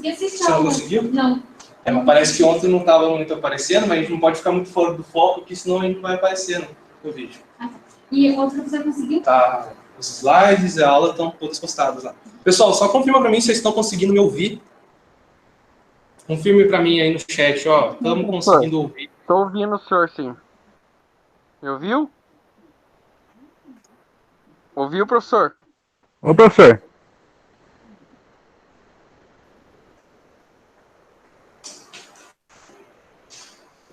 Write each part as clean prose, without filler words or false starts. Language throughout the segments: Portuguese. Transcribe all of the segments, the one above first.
consegui assistir. Você não conseguiu? Não. Mas parece que ontem não estava muito aparecendo, mas a gente não pode ficar muito fora do foco, porque senão a gente não vai aparecer no vídeo. E outro você conseguiu? Tá, os slides e a aula estão todos postados lá. Pessoal, só confirma para mim se vocês estão conseguindo me ouvir. Confirme para mim aí no chat, ó. Estamos conseguindo ouvir. Estou ouvindo o senhor, sim. Me ouviu? Ouviu, professor? Ô, professor.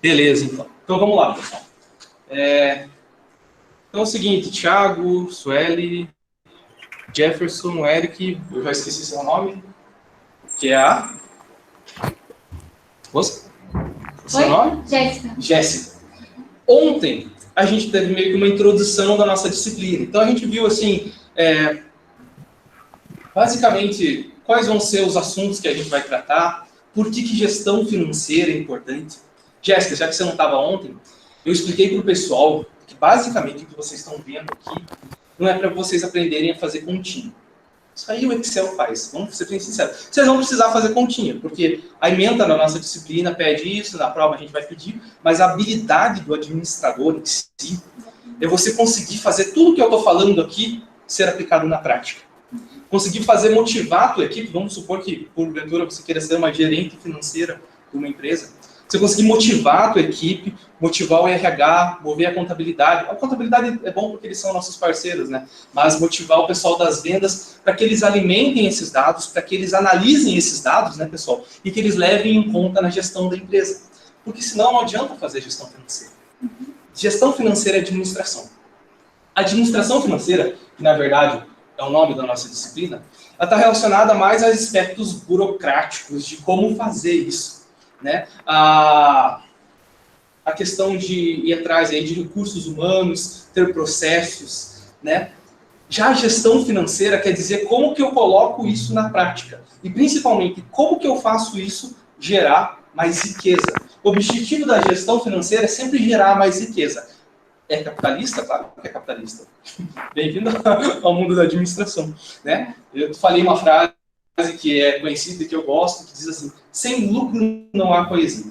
Beleza, então. Então vamos lá, pessoal. Então é o seguinte, Thiago, Sueli, Jefferson, Eric, eu já esqueci seu nome, que é a... Você? Seu nome? Jéssica. Jéssica. Ontem, a gente teve meio que uma introdução da nossa disciplina. Então a gente viu, assim, basicamente, quais vão ser os assuntos que a gente vai tratar, por que gestão financeira é importante. Jéssica, já que você não estava ontem, eu expliquei para o pessoal que basicamente o que vocês estão vendo aqui não é para vocês aprenderem a fazer continha. Isso aí o Excel faz, vamos ser bem sinceros. Vocês vão precisar fazer continha, porque a ementa na nossa disciplina pede isso, na prova a gente vai pedir, mas a habilidade do administrador em si é você conseguir fazer tudo que eu estou falando aqui ser aplicado na prática. Conseguir fazer motivar a tua equipe, vamos supor que, porventura, você queira ser uma gerente financeira de uma empresa, você conseguir motivar a tua equipe, motivar o RH, mover a contabilidade. A contabilidade é bom porque eles são nossos parceiros, né? Mas motivar o pessoal das vendas para que eles alimentem esses dados, para que eles analisem esses dados, né, pessoal? E que eles levem em conta na gestão da empresa. Porque senão não adianta fazer gestão financeira. Gestão financeira é administração. A administração financeira, que na verdade é o nome da nossa disciplina, ela está relacionada mais aos aspectos burocráticos de como fazer isso. Né? A questão de ir atrás aí de recursos humanos, ter processos, né? Já a gestão financeira quer dizer como que eu coloco isso na prática e principalmente como que eu faço isso gerar mais riqueza. O objetivo da gestão financeira é sempre gerar mais riqueza. É capitalista? Claro que é capitalista. Bem-vindo ao mundo da administração, né? Eu falei uma frase que é conhecida e que eu gosto, que diz assim: sem lucro não há coesia.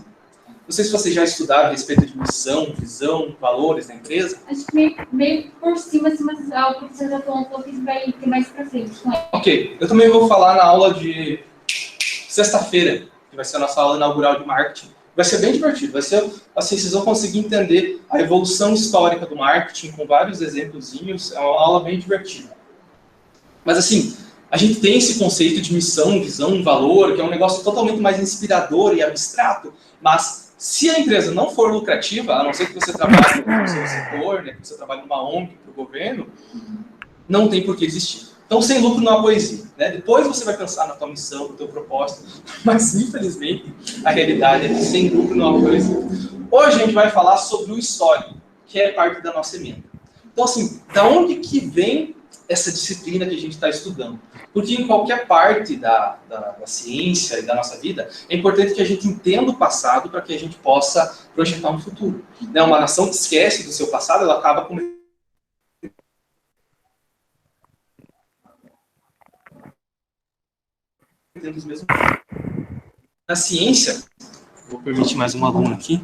Não sei se vocês já estudaram a respeito de missão, visão, valores da empresa. Acho que meio por cima, assim, mas algo que você já falou um pouco que vai ter mais pra frente. Ok, eu também vou falar na aula de sexta-feira, que vai ser a nossa aula inaugural de marketing. Vai ser bem divertido, vai ser assim, vocês vão conseguir entender a evolução histórica do marketing com vários exemplozinhos, é uma aula bem divertida. Mas assim, a gente tem esse conceito de missão, visão, valor, que é um negócio totalmente mais inspirador e abstrato, mas se a empresa não for lucrativa, a não ser que você trabalhe no seu setor, né, que você trabalhe numa ONG para o governo, não tem por que existir. Então, sem lucro não há poesia. Né? Depois você vai pensar na tua missão, no teu propósito, mas infelizmente a realidade é que sem lucro não há poesia. Hoje a gente vai falar sobre o histórico, que é parte da nossa emenda. Então, assim, da onde que vem essa disciplina que a gente está estudando? Porque em qualquer parte da ciência e da nossa vida, é importante que a gente entenda o passado para que a gente possa projetar um futuro. Né? Uma nação que esquece do seu passado, ela acaba com... Na ciência, vou permitir mais um aluno aqui.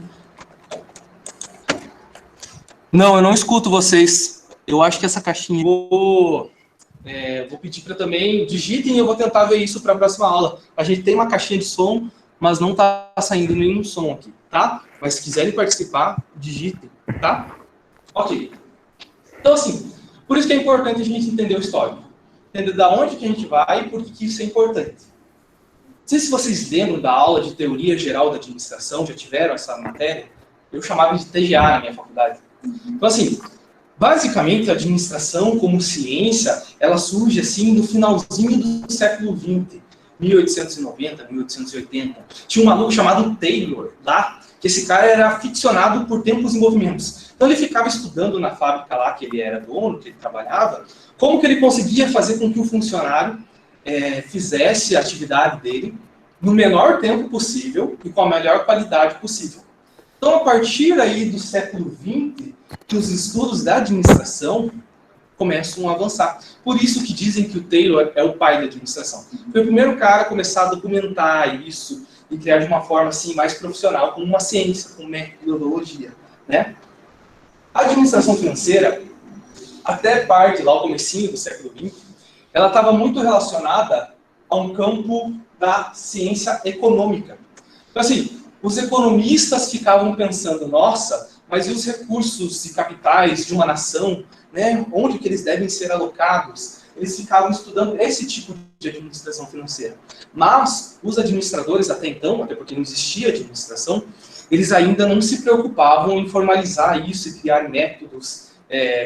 Não, eu não escuto vocês. Eu acho que essa caixinha... Vou pedir para também digitem e eu vou tentar ver isso para a próxima aula. A gente tem uma caixinha de som, mas não está saindo nenhum som aqui, tá? Mas se quiserem participar, digitem, tá? Ok. Então, assim, por isso que é importante a gente entender o histórico. Entender da onde que a gente vai e por que isso é importante. Não sei se vocês lembram da aula de Teoria Geral da Administração, já tiveram essa matéria? Eu chamava de TGA na minha faculdade. Então, assim, basicamente, a administração como ciência, ela surge assim no finalzinho do século XX, 1890, 1880. Tinha um maluco chamado Taylor lá, que esse cara era aficionado por tempos e movimentos. Então ele ficava estudando na fábrica lá que ele era dono, que ele trabalhava, como que ele conseguia fazer com que o funcionário fizesse a atividade dele no menor tempo possível e com a melhor qualidade possível. Então, a partir aí do século XX, que os estudos da administração começam a avançar. Por isso que dizem que o Taylor é o pai da administração. Foi o primeiro cara a começar a documentar isso e criar de uma forma assim, mais profissional, como uma ciência, como metodologia. Né? A administração financeira, até parte lá, o comecinho do século XX, ela estava muito relacionada a um campo da ciência econômica. Então, assim, os economistas ficavam pensando, nossa, mas e os recursos e capitais de uma nação, né? Onde que eles devem ser alocados? Eles ficavam estudando esse tipo de administração financeira. Mas os administradores até então, até porque não existia administração, eles ainda não se preocupavam em formalizar isso e criar métodos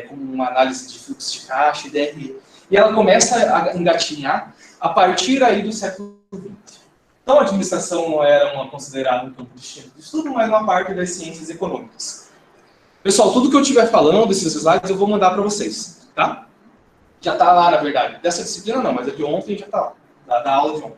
como uma análise de fluxo de caixa e DRE. E ela começa a engatinhar a partir aí do século XX. Então, a administração não era considerada um campo distinto de estudo, mas uma parte das ciências econômicas. Pessoal, tudo que eu estiver falando, esses slides, eu vou mandar para vocês, tá? Já está lá, na verdade. Dessa disciplina não, mas a de ontem já está lá, da aula de ontem.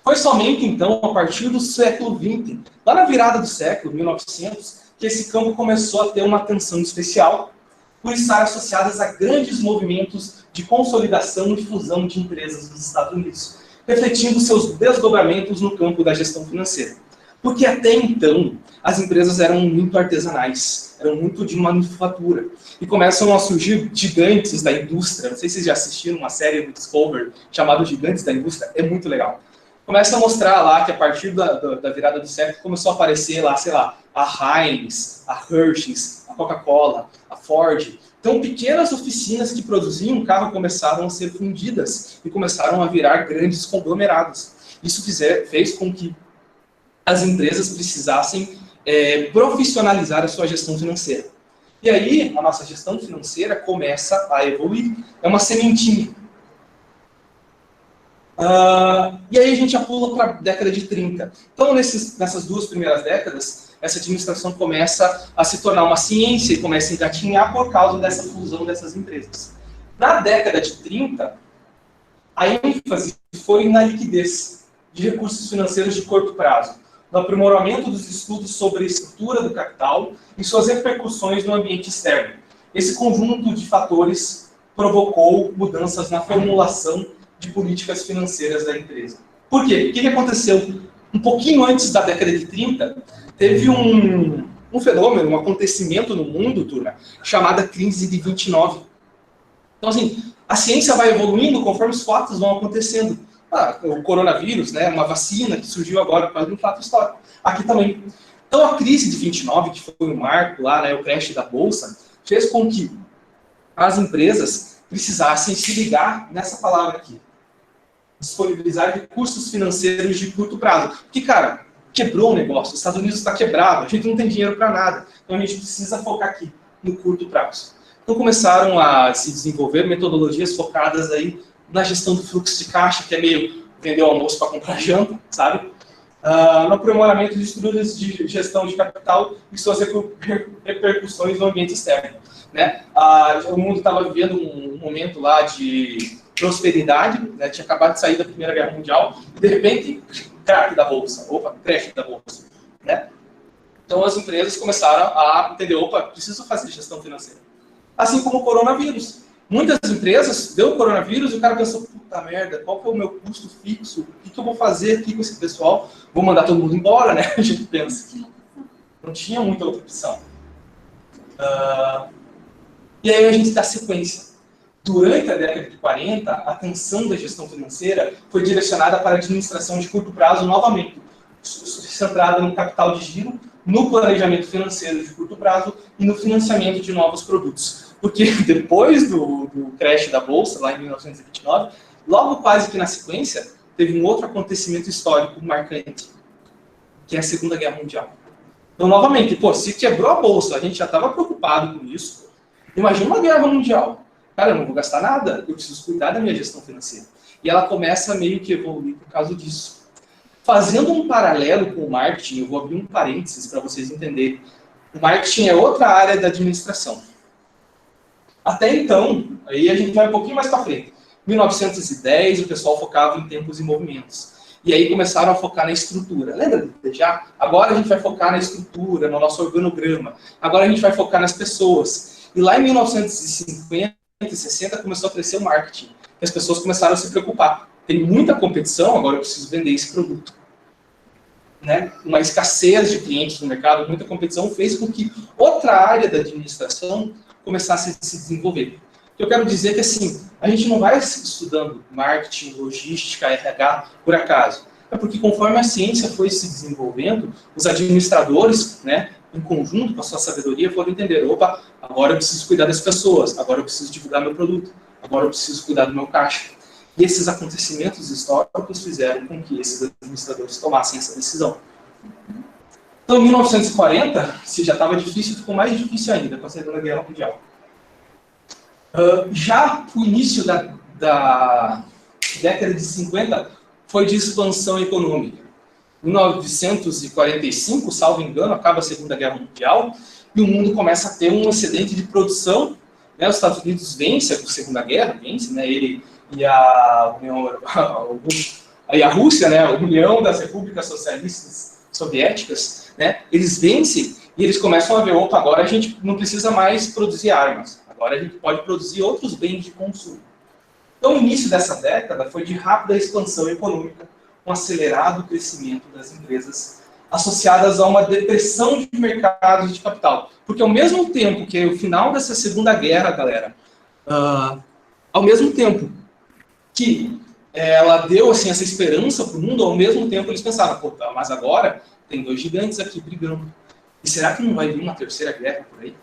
Foi somente, então, a partir do século XX, lá na virada do século, 1900, que esse campo começou a ter uma atenção especial por estar associadas a grandes movimentos de consolidação e fusão de empresas dos Estados Unidos, refletindo seus desdobramentos no campo da gestão financeira. Porque até então, as empresas eram muito artesanais, eram muito de manufatura, e começam a surgir gigantes da indústria. Não sei se vocês já assistiram uma série do Discovery chamada Gigantes da Indústria, é muito legal. Começa a mostrar lá que a partir da virada do século começou a aparecer lá, sei lá, a Heinz, a Hershey's, a Coca-Cola, a Ford. Então, pequenas oficinas que produziam carro começaram a ser fundidas e começaram a virar grandes conglomerados. Isso fez com que as empresas precisassem profissionalizar a sua gestão financeira. E aí, a nossa gestão financeira começa a evoluir. É uma sementinha. E aí a gente já pula para a década de 30. Então, nessas duas primeiras décadas, essa administração começa a se tornar uma ciência e começa a engatinhar por causa dessa fusão dessas empresas. Na década de 30, a ênfase foi na liquidez de recursos financeiros de curto prazo, no aprimoramento dos estudos sobre a estrutura do capital e suas repercussões no ambiente externo. Esse conjunto de fatores provocou mudanças na formulação de políticas financeiras da empresa. Por quê? O que aconteceu? Um pouquinho antes da década de 30, teve um fenômeno, um acontecimento no mundo, turma, chamada crise de 29. Então, assim, a ciência vai evoluindo conforme os fatos vão acontecendo. O coronavírus, né, uma vacina que surgiu agora por causa de um fato histórico. Aqui também. Então, a crise de 29, que foi o marco lá, né, o crash da Bolsa, fez com que as empresas precisassem se ligar nessa palavra aqui. Disponibilizar recursos financeiros de curto prazo. Porque, cara, quebrou o negócio. Os Estados Unidos está quebrado, a gente não tem dinheiro para nada. Então, a gente precisa focar aqui, no curto prazo. Então, começaram a se desenvolver metodologias focadas aí na gestão do fluxo de caixa, que é meio vender o almoço para comprar janta, sabe? No aprimoramento de estruturas de gestão de capital e suas repercussões no ambiente externo. Né? O mundo estava vivendo um momento lá de prosperidade, né? Tinha acabado de sair da Primeira Guerra Mundial, e de repente, crack da Bolsa, crash da Bolsa. Né? Então as empresas começaram a entender, preciso fazer gestão financeira. Assim como o coronavírus. Muitas empresas, deu o coronavírus e o cara pensou, puta merda, qual que é o meu custo fixo? O que eu vou fazer aqui com esse pessoal? Vou mandar todo mundo embora, né? A gente pensa. Não tinha muita outra opção. E aí a gente dá sequência. Durante a década de 40, a atenção da gestão financeira foi direcionada para a administração de curto prazo novamente, centrada no capital de giro, no planejamento financeiro de curto prazo e no financiamento de novos produtos. Porque depois do crash da Bolsa, lá em 1929, logo quase que na sequência, teve um outro acontecimento histórico marcante, que é a Segunda Guerra Mundial. Então, novamente, se quebrou a Bolsa, a gente já estava preocupado com isso, imagina uma guerra mundial. Cara, eu não vou gastar nada, eu preciso cuidar da minha gestão financeira. E ela começa a meio que evoluir por causa disso. Fazendo um paralelo com o marketing, eu vou abrir um parênteses para vocês entenderem. O marketing é outra área da administração. Até então, aí a gente vai um pouquinho mais para frente. 1910, o pessoal focava em tempos e movimentos. E aí começaram a focar na estrutura. Lembra já? Agora a gente vai focar na estrutura, no nosso organograma. Agora a gente vai focar nas pessoas. E lá em 1950, e 60 começou a crescer o marketing. E as pessoas começaram a se preocupar. Tem muita competição, agora eu preciso vender esse produto. Né? Uma escassez de clientes no mercado, muita competição, fez com que outra área da administração começasse a se desenvolver. Eu quero dizer que assim, a gente não vai estudando marketing, logística, RH por acaso. É porque conforme a ciência foi se desenvolvendo, os administradores, né, em conjunto com a sua sabedoria, foram entender, opa, agora eu preciso cuidar das pessoas, agora eu preciso divulgar meu produto, agora eu preciso cuidar do meu caixa. E esses acontecimentos históricos fizeram com que esses administradores tomassem essa decisão. Então, em 1940, se já estava difícil, ficou mais difícil ainda com a Segunda Guerra Mundial. Já o início da década de 50 foi de expansão econômica. Em 1945, salvo engano, acaba a Segunda Guerra Mundial e o mundo começa a ter um excedente de produção. Né? Os Estados Unidos vence a Segunda Guerra, né? Ele e a Rússia, né? A União das Repúblicas Socialistas Soviéticas, né? Eles vencem e eles começam a ver, opa, agora a gente não precisa mais produzir armas, agora a gente pode produzir outros bens de consumo. Então, o início dessa década foi de rápida expansão econômica, um acelerado crescimento das empresas associadas a uma depressão de mercados de capital. Porque ao mesmo tempo que o final dessa Segunda Guerra, galera, ao mesmo tempo que ela deu assim, essa esperança para o mundo, ao mesmo tempo eles pensaram, pô, mas agora tem dois gigantes aqui brigando. E será que não vai vir uma terceira guerra por aí?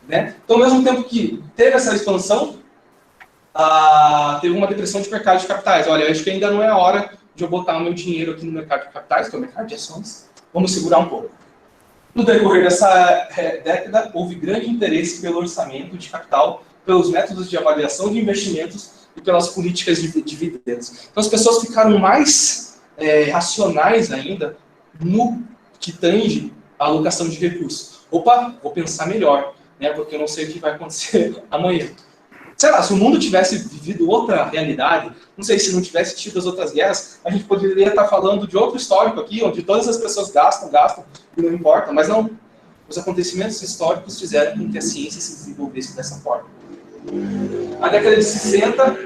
Né? Então, ao mesmo tempo que teve essa expansão, teve uma depressão de mercado de capitais. Olha, eu acho que ainda não é a hora de eu botar o meu dinheiro aqui no mercado de capitais, que é o mercado de ações. Vamos segurar um pouco. No decorrer dessa década, houve grande interesse pelo orçamento de capital, pelos métodos de avaliação de investimentos e pelas políticas de dividendos. Então, as pessoas ficaram mais racionais ainda no que tange a alocação de recursos. Opa, vou pensar melhor, né, porque eu não sei o que vai acontecer amanhã. Sei lá, se o mundo tivesse vivido outra realidade, não sei, se não tivesse tido as outras guerras, a gente poderia estar falando de outro histórico aqui, onde todas as pessoas gastam, e não importa, mas não. Os acontecimentos históricos fizeram com que a ciência se desenvolvesse dessa forma. A década de 60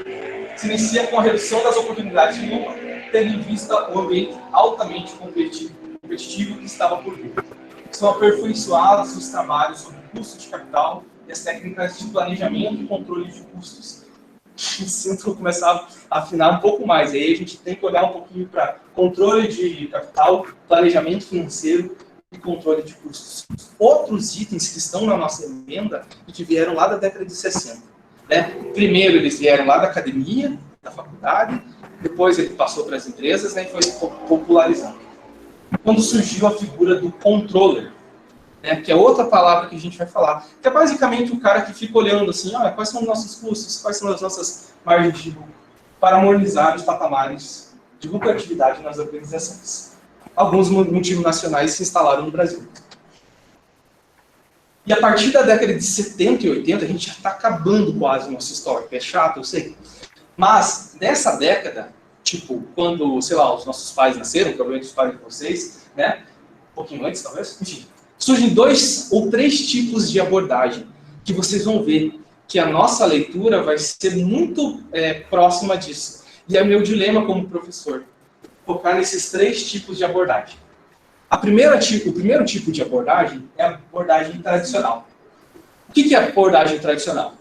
se inicia com a redução das oportunidades de lucro, tendo em vista o ambiente altamente competitivo que estava por vir. São aperfeiçoados os trabalhos sobre custo de capital e as técnicas de planejamento e controle de custos. O centro começava a afinar um pouco mais. Aí a gente tem que olhar um pouquinho para controle de capital, planejamento financeiro e controle de custos. Outros itens que estão na nossa emenda e que vieram lá da década de 60. Né? Primeiro, eles vieram lá da academia, da faculdade, depois ele passou para as empresas, né, e foi se popularizando. Quando surgiu a figura do controller, né, que é outra palavra que a gente vai falar, que é basicamente o cara que fica olhando assim, quais são os nossos custos, quais são as nossas margens de lucro, para harmonizar os patamares de lucratividade nas organizações. Alguns multinacionais se instalaram no Brasil. E a partir da década de 70 e 80, a gente já está acabando quase o nosso histórico. É chato, eu sei. Mas, nessa década, tipo, quando, sei lá, os nossos pais nasceram, provavelmente os pais de vocês, né? Um pouquinho antes, talvez, enfim. Surgem 2 ou 3 tipos de abordagem que vocês vão ver que a nossa leitura vai ser muito próxima disso. E é meu dilema como professor, focar nesses 3 tipos de abordagem. O primeiro tipo de abordagem é a abordagem tradicional. O que é a abordagem tradicional?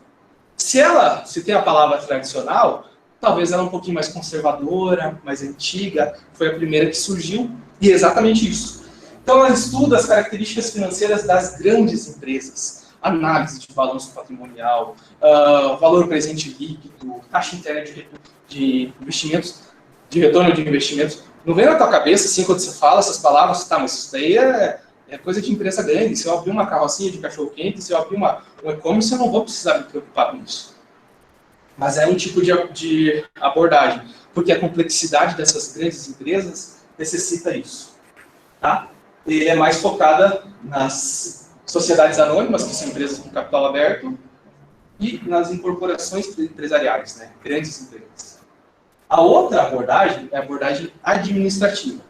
Se tem a palavra tradicional, talvez ela é um pouquinho mais conservadora, mais antiga, foi a primeira que surgiu, e é exatamente isso. Então, ela estuda as características financeiras das grandes empresas, análise de balanço patrimonial, valor presente líquido, taxa interna de investimentos, de retorno de investimentos. Não vem na tua cabeça, assim, quando você fala essas palavras, tá, mas isso daí é coisa de empresa grande. Se eu abrir uma carrocinha de cachorro-quente, se eu abrir um e-commerce, eu não vou precisar me preocupar com isso. Mas é um tipo de abordagem, porque a complexidade dessas grandes empresas necessita isso. Tá? Ele é mais focada nas sociedades anônimas, que são empresas com capital aberto, e nas incorporações empresariais, né? Grandes empresas. A outra abordagem é a abordagem administrativa.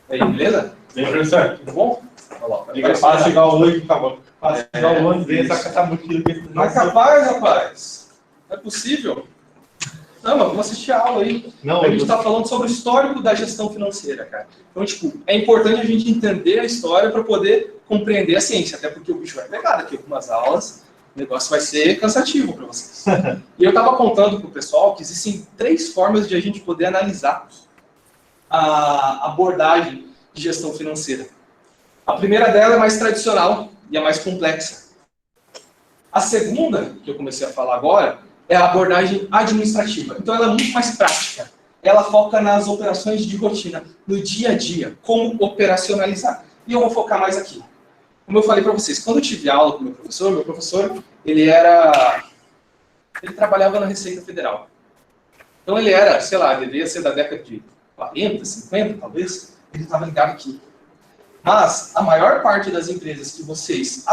E aí, beleza? Bem, professor. Tudo bom? Coloca. É capaz de chegar hoje, acabou. Capaz de chegar hoje, ver essa catamoquila. Não é capaz, rapaz. Não é possível. Não, mas vamos assistir a aula aí. Não, A gente está falando sobre o histórico da gestão financeira, cara. Então, tipo, é importante a gente entender a história para poder compreender a ciência, até porque o bicho vai pegar daqui a algumas aulas, o negócio vai ser cansativo para vocês. E eu estava contando para o pessoal que existem 3 formas de a gente poder analisar a abordagem de gestão financeira. A primeira dela é mais tradicional e é mais complexa. A segunda, que eu comecei a falar agora, é a abordagem administrativa. Então ela é muito mais prática. Ela foca nas operações de rotina, no dia a dia, como operacionalizar. E eu vou focar mais aqui. Como eu falei para vocês, quando eu tive aula com o meu professor, ele trabalhava na Receita Federal. Então ele era, sei lá, devia ser da década de 40, 50, talvez, ele estava ligado aqui. Mas a maior parte das empresas que vocês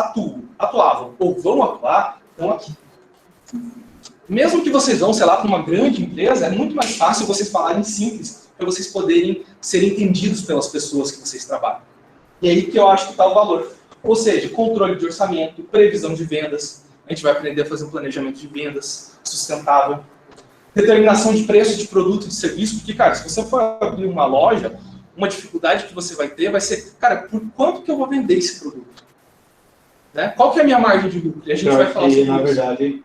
atuavam ou vão atuar, estão aqui. Mesmo que vocês vão, sei lá, para uma grande empresa, é muito mais fácil vocês falarem simples, para vocês poderem ser entendidos pelas pessoas que vocês trabalham. E aí que eu acho que está o valor. Ou seja, controle de orçamento, previsão de vendas, a gente vai aprender a fazer um planejamento de vendas sustentável, determinação de preço de produto e de serviço, porque, cara, se você for abrir uma loja, uma dificuldade que você vai ter vai ser, cara, por quanto que eu vou vender esse produto? Né? Qual que é a minha margem de lucro? E a gente vai falar sobre isso. Na verdade,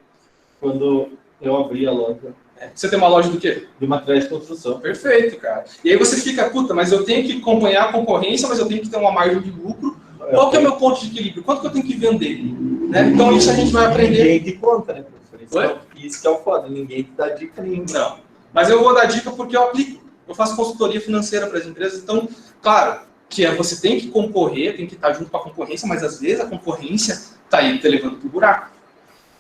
quando eu abri a loja... Você tem uma loja do quê? De materiais de construção. Perfeito, cara. E aí você fica, puta, mas eu tenho que acompanhar a concorrência, mas eu tenho que ter uma margem de lucro. Qual que é o meu ponto de equilíbrio? Quanto que eu tenho que vender? Né? Então isso a gente vai aprender. Ninguém te conta, né, professor? Isso que é o foda, ninguém te dá dica nenhuma. Não. Mas eu vou dar dica porque eu aplico. Eu faço consultoria financeira para as empresas, então, claro, que você tem que concorrer, tem que estar junto com a concorrência, mas às vezes a concorrência está aí te levando para o buraco.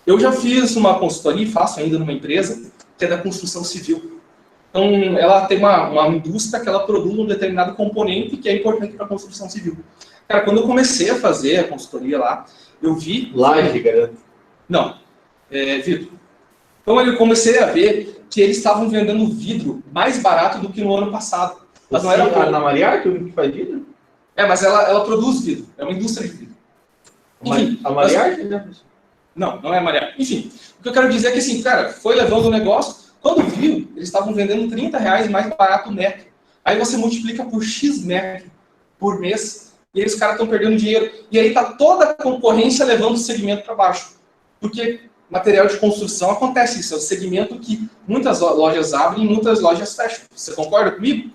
Eu já fiz uma consultoria e faço ainda numa empresa que é da construção civil. Então, ela tem uma indústria que ela produz um determinado componente que é importante para a construção civil. Cara, quando eu comecei a fazer a consultoria lá, eu vi... Laje, garanto. Não, vidro. Então, eu comecei a ver que eles estavam vendendo vidro mais barato do que no ano passado. Mas não era na Mariar, que faz vidro? Mas ela produz vidro. É uma indústria de vidro. Enfim, a Mariar, né? Não é a Mariar. Enfim, o que eu quero dizer é que, assim, cara, foi levando o negócio. Quando viu, eles estavam vendendo R$30 mais barato o metro. Aí você multiplica por X metro por mês, e aí os caras estão perdendo dinheiro. E aí tá toda a concorrência levando o segmento para baixo. Porque material de construção acontece isso. É o segmento que muitas lojas abrem e muitas lojas fecham. Você concorda comigo?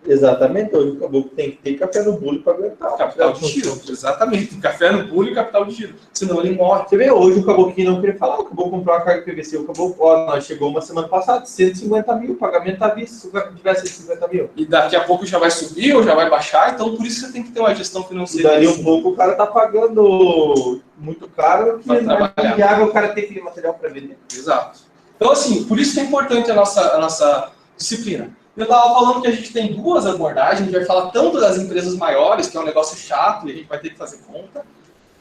Exatamente. Hoje o caboclo tem que ter café no bule para aguentar. Capital de giro. Exatamente. Café no bule e capital de giro. Senão ele morre. Você vê, hoje o caboclinho não queria falar, o caboclo comprou uma carga PVC, o caboclo, nós chegou uma semana passada, 150 mil, pagamento à vista, se tivesse 150 mil. E daqui a pouco já vai subir ou já vai baixar, então por isso você tem que ter uma gestão financeira. E dali um pouco o cara tá pagando muito caro, que de água o cara tem aquele material para vender. Exato. Então, assim, por isso que é importante a nossa disciplina. Eu estava falando que a gente tem 2 abordagens, a gente vai falar tanto das empresas maiores, que é um negócio chato e a gente vai ter que fazer conta.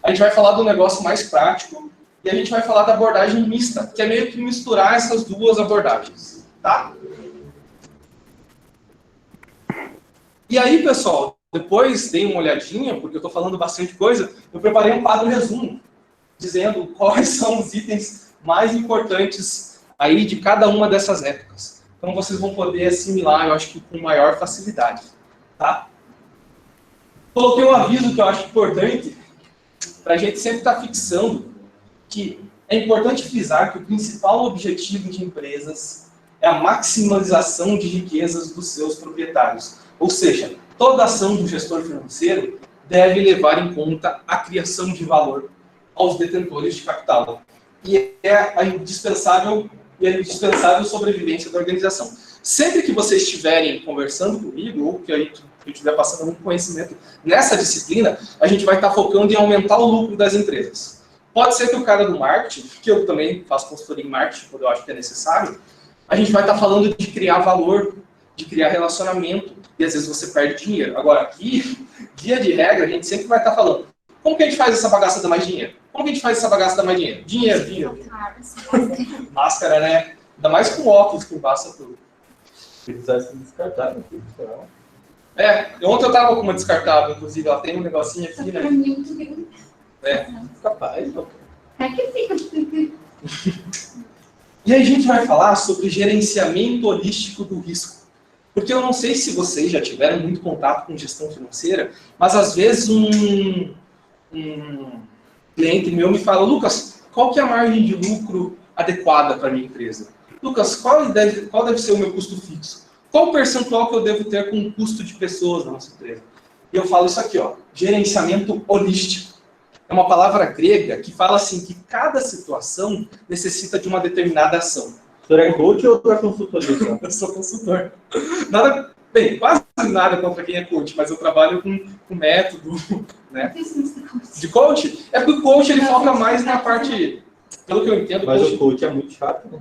A gente vai falar do negócio mais prático e a gente vai falar da abordagem mista, que é meio que misturar essas 2 abordagens, tá? E aí, pessoal, depois deem uma olhadinha, porque eu estou falando bastante coisa, eu preparei um quadro resumo, dizendo quais são os itens mais importantes aí de cada uma dessas épocas. Então vocês vão poder assimilar, eu acho que com maior facilidade, tá? Coloquei um aviso que eu acho importante, para a gente sempre estar fixando, que é importante frisar que o principal objetivo de empresas é a maximização de riquezas dos seus proprietários. Ou seja, toda ação do gestor financeiro deve levar em conta a criação de valor aos detentores de capital. E é a indispensável sobrevivência da organização. Sempre que vocês estiverem conversando comigo, ou que eu estiver passando algum conhecimento nessa disciplina, a gente vai estar focando em aumentar o lucro das empresas. Pode ser que o cara do marketing, que eu também faço consultoria em marketing, quando eu acho que é necessário, a gente vai estar falando de criar valor, de criar relacionamento, e às vezes você perde dinheiro. Agora, aqui, via de regra, a gente sempre vai estar falando, como que a gente faz essa bagaça dar mais dinheiro? Como que a gente faz essa bagaça dar mais dinheiro? Dinheiro. Máscara, né? Ainda mais com óculos que passa tudo. Precisa se descartar, né? Ontem eu tava com uma descartável, inclusive, ela tem um negocinho Só aqui, que pra né? mim é muito grande. Capaz, não. É que fica. E aí a gente vai falar sobre gerenciamento holístico do risco. Porque eu não sei se vocês já tiveram muito contato com gestão financeira, mas às vezes um cliente meu me fala, Lucas, qual que é a margem de lucro adequada para a minha empresa? Lucas, qual deve ser o meu custo fixo? Qual o percentual que eu devo ter com o custo de pessoas na nossa empresa? E eu falo isso aqui, ó, gerenciamento holístico. É uma palavra grega que fala assim que cada situação necessita de uma determinada ação. O senhor é coach ou é consultoria? Só? Eu sou consultor. Nada, bem, quase nada contra quem é coach, mas eu trabalho com método, né? De coach. É porque o coach ele foca mais na parte, pelo que eu entendo, Mas coach, o coach é muito chato, né?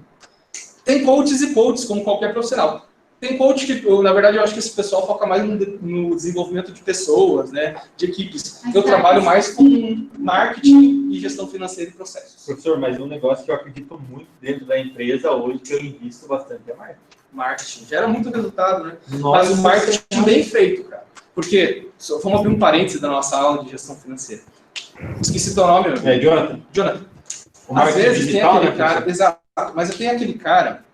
tem coaches e coaches, como qualquer profissional. Tem coach que, na verdade, eu acho que esse pessoal foca mais no desenvolvimento de pessoas, né? De equipes. Eu trabalho mais com marketing e gestão financeira e processos. Professor, mas um negócio que eu acredito muito dentro da empresa hoje, que eu invisto bastante, é marketing. Marketing gera muito resultado, né? Nossa, mas o marketing bem feito, cara. Porque, vamos abrir um parênteses da nossa aula de gestão financeira. Esqueci teu nome, meu. É, Jonathan? Jonathan. O Às marketing vezes digital, tem aquele né, cara, professor? exato, mas tem aquele cara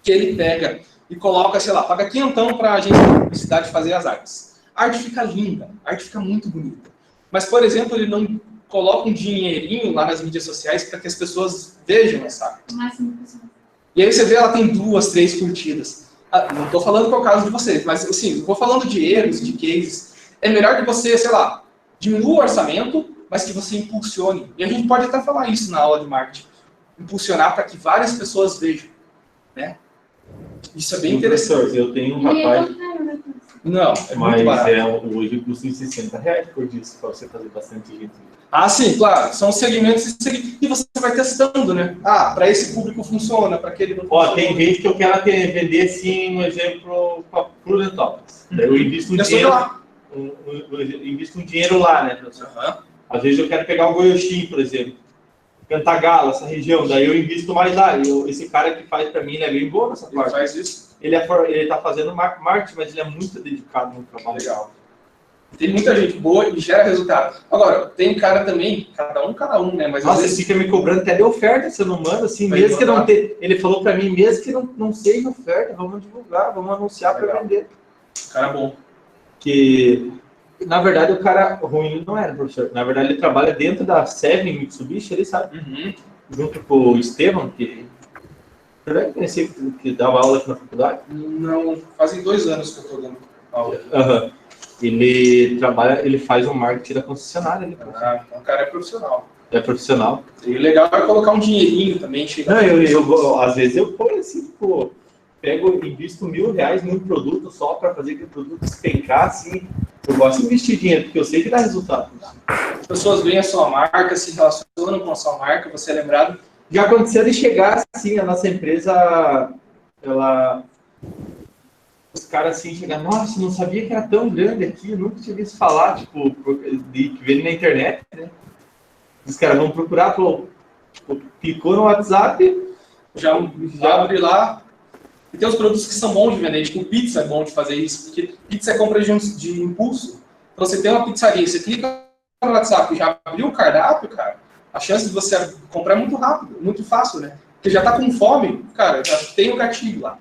que ele pega e coloca, sei lá, paga quinhentão para a agência de publicidade fazer as artes. A arte fica linda, a arte fica muito bonita. Mas, por exemplo, ele não coloca um dinheirinho lá nas mídias sociais para que as pessoas vejam essa arte. O máximo possível. E aí você vê, ela tem 2, 3 curtidas. Não estou falando que é o caso de vocês, mas assim, eu vou falando de erros, de cases. É melhor que você, sei lá, diminua o orçamento, mas que você impulsione. E a gente pode até falar isso na aula de marketing. Impulsionar para que várias pessoas vejam, né? Isso é bem interessante. Professor, eu tenho um E é rapaz, tão caro, né? Não, é muito mas barato. hoje custa uns R$60 por dia, para você fazer bastante gente. Ah, sim, claro. São segmentos e você vai testando, né? Para esse público funciona, para aquele não funciona. Ó, tem gente que eu quero vender, assim, um exemplo para o Dentópolis. Daí eu invisto Já estou lá. eu invisto um dinheiro lá, né, professor? Uhum. Às vezes eu quero pegar o Goiôxim, por exemplo. Cantagalo, essa região, daí eu invisto mais lá. Esse cara que faz para mim, ele é bem bom nessa Ele parte. faz isso. Ele está fazendo marketing, mas ele é muito dedicado no trabalho. Legal. Tem muita gente boa e gera resultado. Agora, tem cara também, cada um, né? Mas às Nossa, vezes ele fica me cobrando até de oferta, se eu não mando, assim, Vai mesmo que mandar. não tenha. Ele falou para mim, mesmo que não seja oferta, vamos divulgar, vamos anunciar para Legal. vender. cara bom. Que, na verdade, o cara ruim não era, professor. Na verdade, ele trabalha dentro da Seven Mitsubishi, ele sabe, Uhum. junto com o Estevam, que eu já conheci, que dava aula aqui na faculdade. Não, fazem 2 anos que eu estou dando aula. Aham. Ele trabalha, ele faz o marketing da concessionária. Ele Então o cara é profissional. é profissional. E o legal é colocar um dinheirinho também. Chega Não, às vezes eu ponho assim, pô, pego e invisto R$1.000 num produto só para fazer aquele produto despencar, assim. Eu gosto de investir dinheiro, porque eu sei que dá resultado. As pessoas veem a sua marca, se relacionam com a sua marca, você é lembrado. Já aconteceu de chegar assim, a nossa empresa, os caras assim chegam, nossa, não sabia que era tão grande aqui, eu nunca tinha visto falar, tipo, de ver na internet, né? Os caras vão procurar, falou, tipo, clicou no WhatsApp, Já abre lá. E tem os produtos que são bons de vender, tipo pizza é bom de fazer isso, porque pizza é compra de impulso. Então você tem uma pizzaria, você clica no WhatsApp e já abriu o cardápio, cara, a chance de você comprar é muito rápido, muito fácil, né? Porque já tá com fome, cara, já tem o gatilho lá.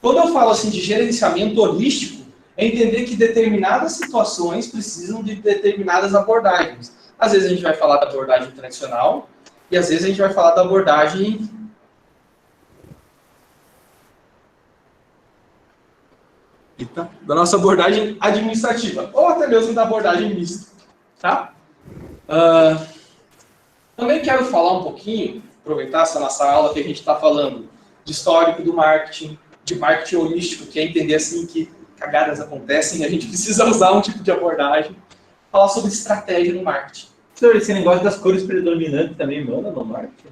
Quando eu falo assim de gerenciamento holístico, é entender que determinadas situações precisam de determinadas abordagens. Às vezes a gente vai falar da abordagem tradicional e às vezes a gente vai falar da abordagem da nossa abordagem administrativa, ou até mesmo da abordagem mista, tá? Também quero falar um pouquinho, aproveitar essa nossa aula que a gente está falando de histórico do marketing, de marketing holístico, que é entender assim que cagadas acontecem e a gente precisa usar um tipo de abordagem, falar sobre estratégia no marketing. Senhor, esse negócio das cores predominantes também manda no marketing?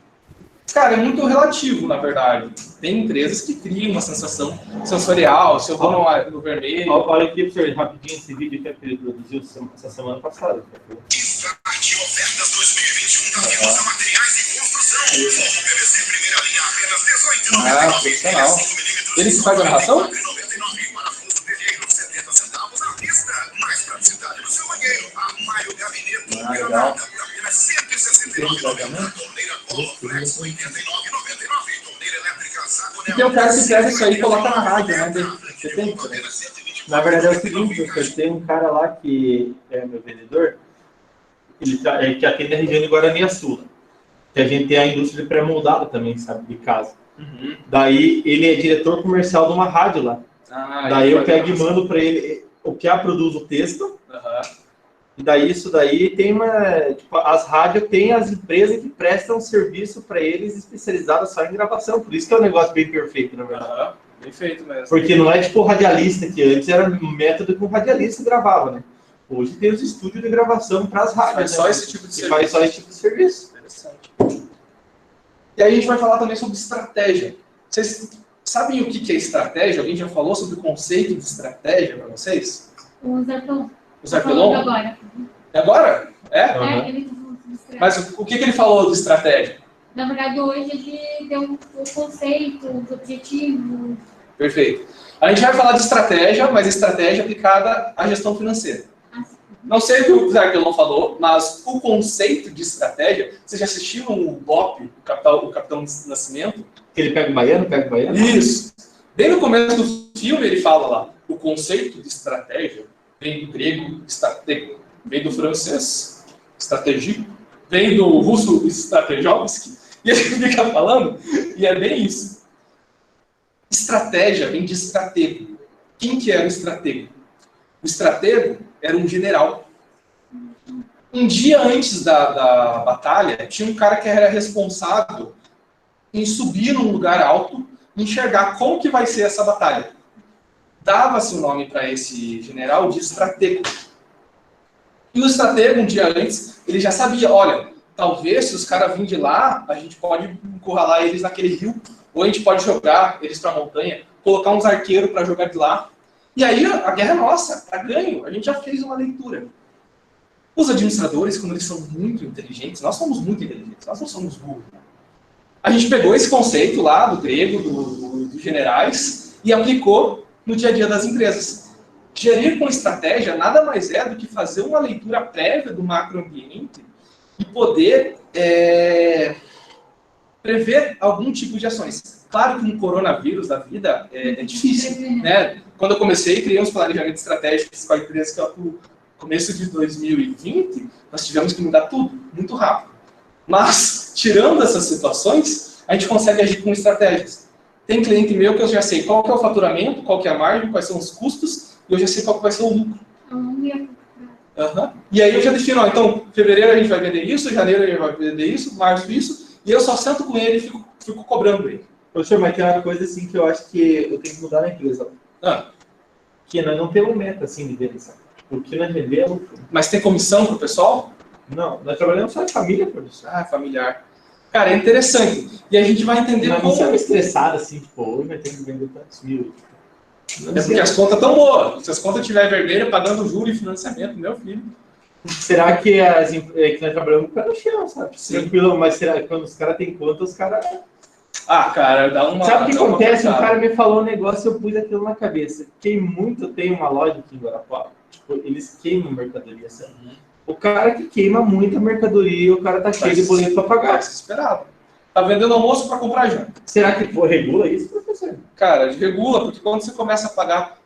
Cara, é muito relativo, na verdade. Tem empresas que criam uma sensação sensorial, se eu vou no vermelho... Olha aqui, professor, rapidinho esse vídeo que ele produziu essa semana passada. Start Ofertas 2021 da Filosa Materiais e Construção. Forro PVC primeira linha apenas 18,99. Profissional. Ele que faz a narração? 99. Parafuso PVI 70 centavos a de vazamento. Torneira Polo Flex, R$ 89,99. Torneira elétrica Zago E tem o cara que pega isso aí e coloca na rádio, né? Você tem? Na verdade é o seguinte, professor, tem um cara lá que é meu vendedor, que atende a região de Guaraniaçu, que a gente tem a indústria de pré-moldado também, sabe, de casa. Uhum. Daí ele é diretor comercial de uma rádio lá. Daí eu pego e mando para ele o que produz o texto. E daí isso daí tem tipo, as rádios tem as empresas que prestam serviço para eles especializadas só em gravação. Por isso que é um negócio bem perfeito, na verdade. Bem feito mesmo. Porque não é tipo o radialista, que antes era um método que o radialista gravava, né? Hoje tem os estúdios de gravação para as rádios. Faz só esse tipo de serviço. Faz só esse tipo de serviço. Interessante. E aí a gente vai falar também sobre estratégia. Vocês sabem o que é estratégia? Alguém já falou sobre o conceito de estratégia para vocês? O Zarpelon. O Zarpelon? Agora. Agora? É? É, ele tá falando sobre estratégia. Mas o que ele falou de estratégia? Na verdade, hoje ele deu o conceito, os objetivos. Perfeito. A gente vai falar de estratégia, mas estratégia aplicada à gestão financeira. Não sei o que o Zarpelon falou, mas o conceito de estratégia, vocês já assistiram o BOP, o Capitão Nascimento? Que ele pega o baiano? Isso. Bem no começo do filme ele fala lá, o conceito de estratégia vem do grego estratego, vem do francês estratégico, vem do russo strategowski, e ele fica falando, e é bem isso. Estratégia vem de estratego. Quem que era o estratego? O estratego era um general. Um dia antes da batalha, tinha um cara que era responsável em subir num lugar alto e enxergar como que vai ser essa batalha. Dava-se o nome para esse general de estratego. E o estratego, um dia antes, ele já sabia, olha, talvez se os caras virem de lá, a gente pode encurralar eles naquele rio, ou a gente pode jogar eles para a montanha, colocar uns arqueiros para jogar de lá. E aí a guerra é nossa, tá ganho. A gente já fez uma leitura. Os administradores, como eles são muito inteligentes, nós somos muito inteligentes, nós não somos burros. A gente pegou esse conceito lá do grego, dos generais, e aplicou no dia a dia das empresas. Gerir com estratégia nada mais é do que fazer uma leitura prévia do macroambiente e poder prever algum tipo de ações. Claro que um coronavírus da vida é difícil, né? Quando eu comecei, criei uns planejamentos estratégicos com a empresa que eu atuo. Começo de 2020, nós tivemos que mudar tudo, muito rápido. Mas, tirando essas situações, a gente consegue agir com estratégias. Tem cliente meu que eu já sei qual que é o faturamento, qual que é a margem, quais são os custos, e eu já sei qual que vai ser o lucro. E aí eu já defino, ó, então, fevereiro a gente vai vender isso, janeiro a gente vai vender isso, março isso, e eu só sento com ele e fico cobrando ele. Professor, mas tem uma coisa assim que eu acho que eu tenho que mudar na empresa. Que nós não temos meta assim de venda, sabe? O que nós vendemos... Mas tem comissão pro pessoal? Não, nós trabalhamos só em família, professor. Familiar. Cara, é interessante. E a gente vai entender nós como... não somos estressados assim, tipo, hoje nós temos que vender tantos mil. É porque as contas estão boas. Se as contas estiverem vermelhas, pagando juros e financiamento, meu filho. Será que que nós trabalhamos com o pé no chão, sabe? Sim. Tranquilo, mas será que quando os caras têm conta, os caras... cara, dá uma... Sabe o que acontece? Um cara me falou um negócio e eu pus aquilo na cabeça. Quem muito tem uma loja aqui em Guarapuava, tipo, eles queimam mercadoria, sabe? O cara que queima muita mercadoria, o cara tá cheio de boleto para pagar. Desesperado. Tá vendendo almoço para comprar janta. Será que regula isso, professor? Cara, regula, porque quando você começa a pagar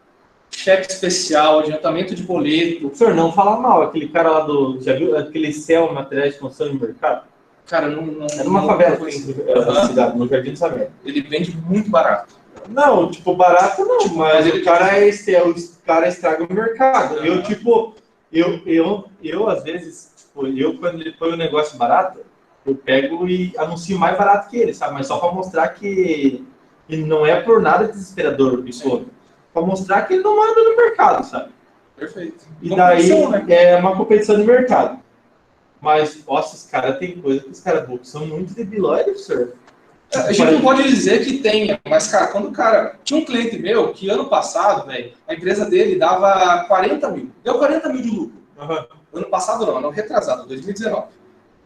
cheque especial, adiantamento de boleto... Professor, não fala mal. Aquele cara lá já viu aquele céu materiais de construção de mercado? Cara, não... É numa favela na cidade, no Jardim do Saber. Ele vende muito barato. Não, tipo, barato não, tipo, mas o cara estraga o mercado. Eu às vezes, tipo, quando ele põe um negócio barato, eu pego e anuncio mais barato que ele, sabe? Mas só para mostrar que não é por nada desesperador isso, para mostrar que ele não manda no mercado, sabe? Perfeito. E daí é uma competição de mercado. Mas, nossa, os caras têm coisa que os caras são muito debilóides, senhor. A gente não pode dizer que tenha, mas, cara, quando o cara... Tinha um cliente meu que ano passado, velho, a empresa dele dava 40 mil. Deu 40 mil de lucro. Ano passado não, ano retrasado, 2019.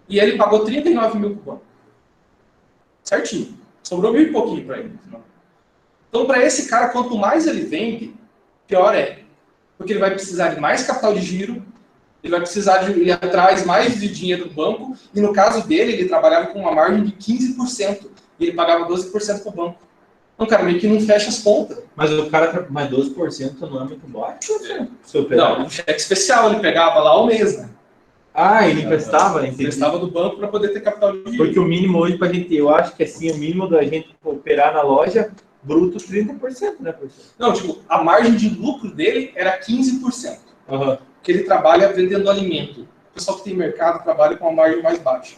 E ele pagou 39 mil por ano. Certinho. Sobrou 1.000 e pouquinho para ele. Então, para esse cara, quanto mais ele vende, pior é. Porque ele vai precisar de mais capital de giro, Ele vai precisar de ir atrás mais de dinheiro do banco, e no caso dele, ele trabalhava com uma margem de 15%, e ele pagava 12% para o banco. Então, cara, meio que não fecha as contas. Mas o cara, mais 12% não é muito baixo? Não, um cheque especial, ele pegava lá ao mês, né? Ah, ele emprestava? Ele emprestava do banco para poder ter capital de giro. Porque o mínimo hoje pra gente, eu acho que assim, o mínimo da gente operar na loja, bruto 30%, né, professor? Não, tipo, a margem de lucro dele era 15%. Aham. Porque ele trabalha vendendo alimento. O pessoal que tem mercado trabalha com uma margem mais baixa.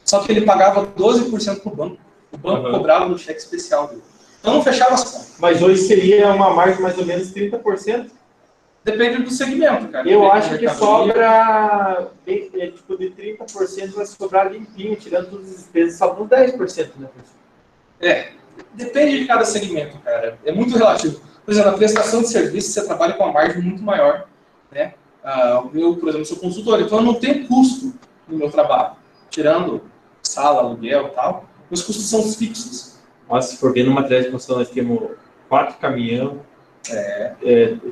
Só que ele pagava 12% para o banco. O banco cobrava no cheque especial dele. Então não fechava as contas. Mas hoje seria uma margem mais ou menos 30%? Depende do segmento, cara. Eu Depende acho do que mercado. sobra, tipo, de 30% vai sobrar limpinho, tirando todas as despesas, sobra uns 10%, né, professor? Depende de cada segmento, cara. É muito relativo. Por exemplo, na prestação de serviço, você trabalha com uma margem muito maior, né? Eu, por exemplo, sou consultor, então eu não tenho custo no meu trabalho. Tirando sala, aluguel e tal, os custos são fixos. Nossa, se for ver no material de construção, nós temos 4 caminhões,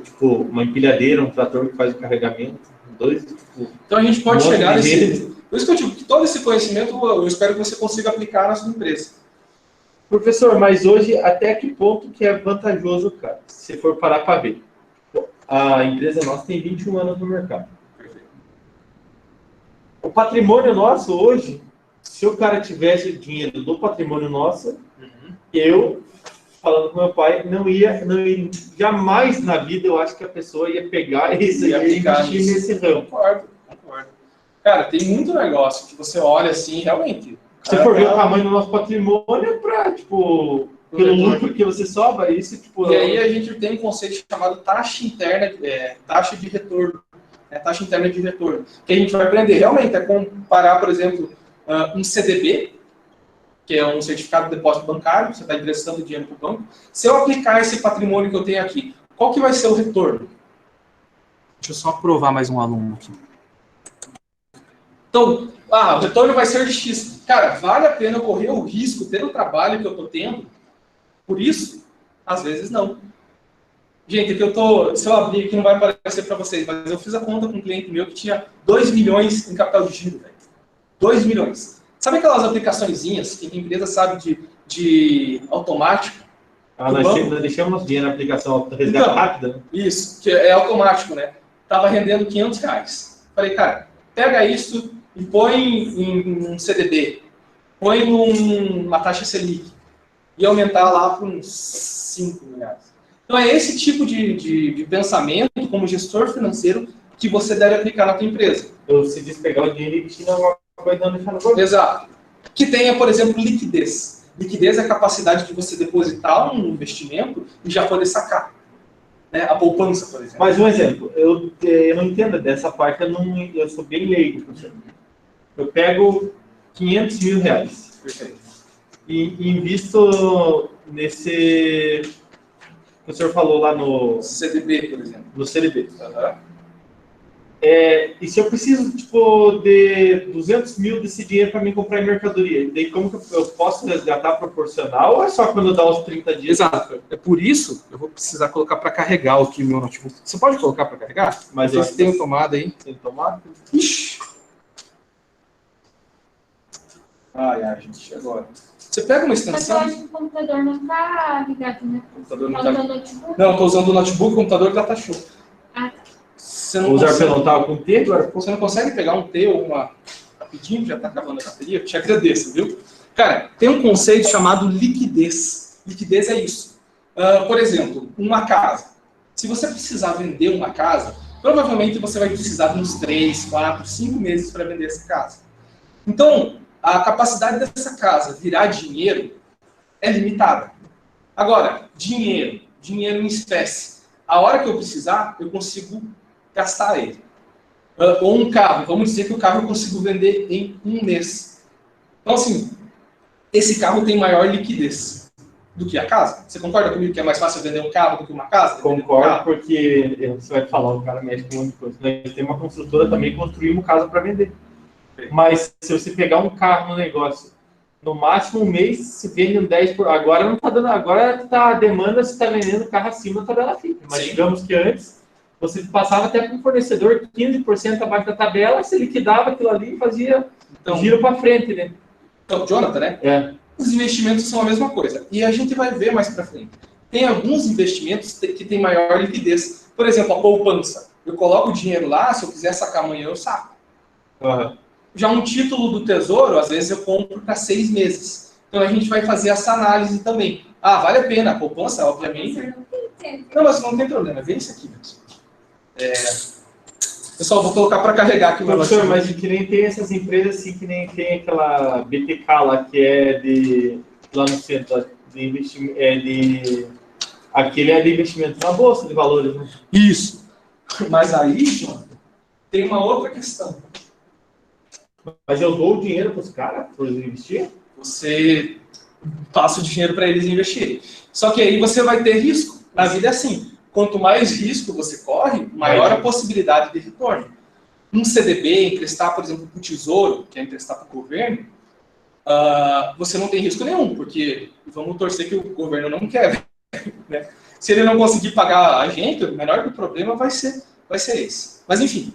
tipo, uma empilhadeira, um trator que faz o carregamento, 2, tipo... Então a gente pode chegar nesse... gente. Por isso que eu digo que todo esse conhecimento eu espero que você consiga aplicar na sua empresa. Professor, mas hoje até que ponto que é vantajoso, cara, se for parar para ver? A empresa nossa tem 21 anos no mercado. Perfeito. O patrimônio nosso hoje, se o cara tivesse dinheiro do patrimônio nosso, eu, falando com meu pai, não ia, jamais na vida eu acho que a pessoa ia pegar isso e investir nesse ramo. Concordo. Cara, tem muito negócio que você olha assim, realmente. Se for ver o tamanho do nosso patrimônio, para, tipo, pelo lucro que você sobra, isso, tipo... E aí a gente tem um conceito chamado taxa interna, taxa de retorno. Taxa interna de retorno. Que a gente vai aprender realmente a comparar, por exemplo, um CDB, que é um certificado de depósito bancário, você está emprestando dinheiro para o banco. Se eu aplicar esse patrimônio que eu tenho aqui, qual que vai ser o retorno? Deixa eu só aprovar mais um aluno aqui. Então, o retorno vai ser de X. Cara, vale a pena eu correr o risco, ter o trabalho que eu estou tendo? Por isso? Às vezes não. Gente, se eu abrir aqui não vai aparecer para vocês, mas eu fiz a conta com um cliente meu que tinha 2 milhões em capital de giro, velho. 2 milhões. Sabe aquelas aplicaçõezinhas que a empresa sabe de automático? Nós deixamos nosso dinheiro na aplicação resgate rápida, né? Isso, que é automático, né? Tava rendendo R$500. Falei, cara, pega isso e põe em um CDB, põe numa taxa Selic e aumentar lá para uns 5 milhares. Então é esse tipo de pensamento como gestor financeiro que você deve aplicar na sua empresa. Eu se despegar o dinheiro e investir em alguma coisa não deixar no governo. Exato. Que tenha, por exemplo, liquidez. Liquidez é a capacidade de você depositar um investimento e já poder sacar. Né? A poupança, por exemplo. Mas um exemplo, eu não entendo dessa parte, eu sou bem leigo. Eu pego R$500 mil. Perfeito. E invisto nesse que o senhor falou lá no CDB, por exemplo. No CDB. Uhum. E se eu preciso, tipo, de 200 mil desse dinheiro para mim comprar em mercadoria, daí como que eu posso resgatar proporcional ou é só quando dá os 30 dias? Exato. É por isso eu vou precisar colocar para carregar aqui o meu notebook. Você pode colocar para carregar? Mas você tem tomada aí? Tem tomada? Ixi. Ai, gente, agora. Você pega uma Mas eu extensão... acho que o computador não tá ligado, né? O computador não Tá tá... usando notebook? Não, estou usando o notebook, o computador da Show. Você não Usar consegue... pelo tal com T agora? Você não consegue pegar um T ou uma rapidinho, já está acabando a bateria? Eu te agradeço, viu? Cara, tem um conceito chamado liquidez. Liquidez é isso. Por exemplo, uma casa. Se você precisar vender uma casa, provavelmente você vai precisar de uns 3, 4, 5 meses para vender essa casa. Então, a capacidade dessa casa virar dinheiro é limitada. Agora, dinheiro em espécie. A hora que eu precisar, eu consigo gastar ele. Ou um carro, vamos dizer que o carro eu consigo vender em um mês. Então, assim, esse carro tem maior liquidez do que a casa. Você concorda comigo que é mais fácil vender um carro do que uma casa? Concordo, porque você vai falar, o cara mexe com um monte de coisa. Nós temos uma construtora também, construímos casa para vender. Mas se você pegar um carro no negócio, no máximo um mês, se vende um 10 por... Agora não está dando... Agora tá a demanda, se está vendendo carro acima, está dando a FIP. Mas Sim. digamos que antes, você passava até para um fornecedor 15% abaixo da tabela, você liquidava aquilo ali e fazia giro para frente, né? Então, Jonathan, né? É. Os investimentos são a mesma coisa. E a gente vai ver mais para frente. Tem alguns investimentos que têm maior liquidez. Por exemplo, a poupança. Eu coloco o dinheiro lá, se eu quiser sacar amanhã, eu saco. Uhum. Já um título do Tesouro, às vezes eu compro para 6 meses. Então a gente vai fazer essa análise também. Ah, vale a pena a poupança, obviamente. Não, mas não tem problema. Vê isso aqui, mesmo. Pessoal, vou colocar para carregar aqui o Professor, mas que nem tem essas empresas assim, que nem tem aquela BTK lá, que é lá no centro, de investimento, aquele é de investimento na Bolsa de Valores, né? Isso. Mas aí, Jonathan, tem uma outra questão. Mas eu dou o dinheiro para os caras, para eles investir? Você passa o dinheiro para eles investirem. Só que aí você vai ter risco. Na vida é assim. Quanto mais risco você corre, maior a possibilidade de retorno. Um CDB, emprestar, por exemplo, para o Tesouro, que é emprestar para o governo, você não tem risco nenhum, porque vamos torcer que o governo não quer. Né? Se ele não conseguir pagar a gente, o menor do problema vai ser esse. Mas, enfim,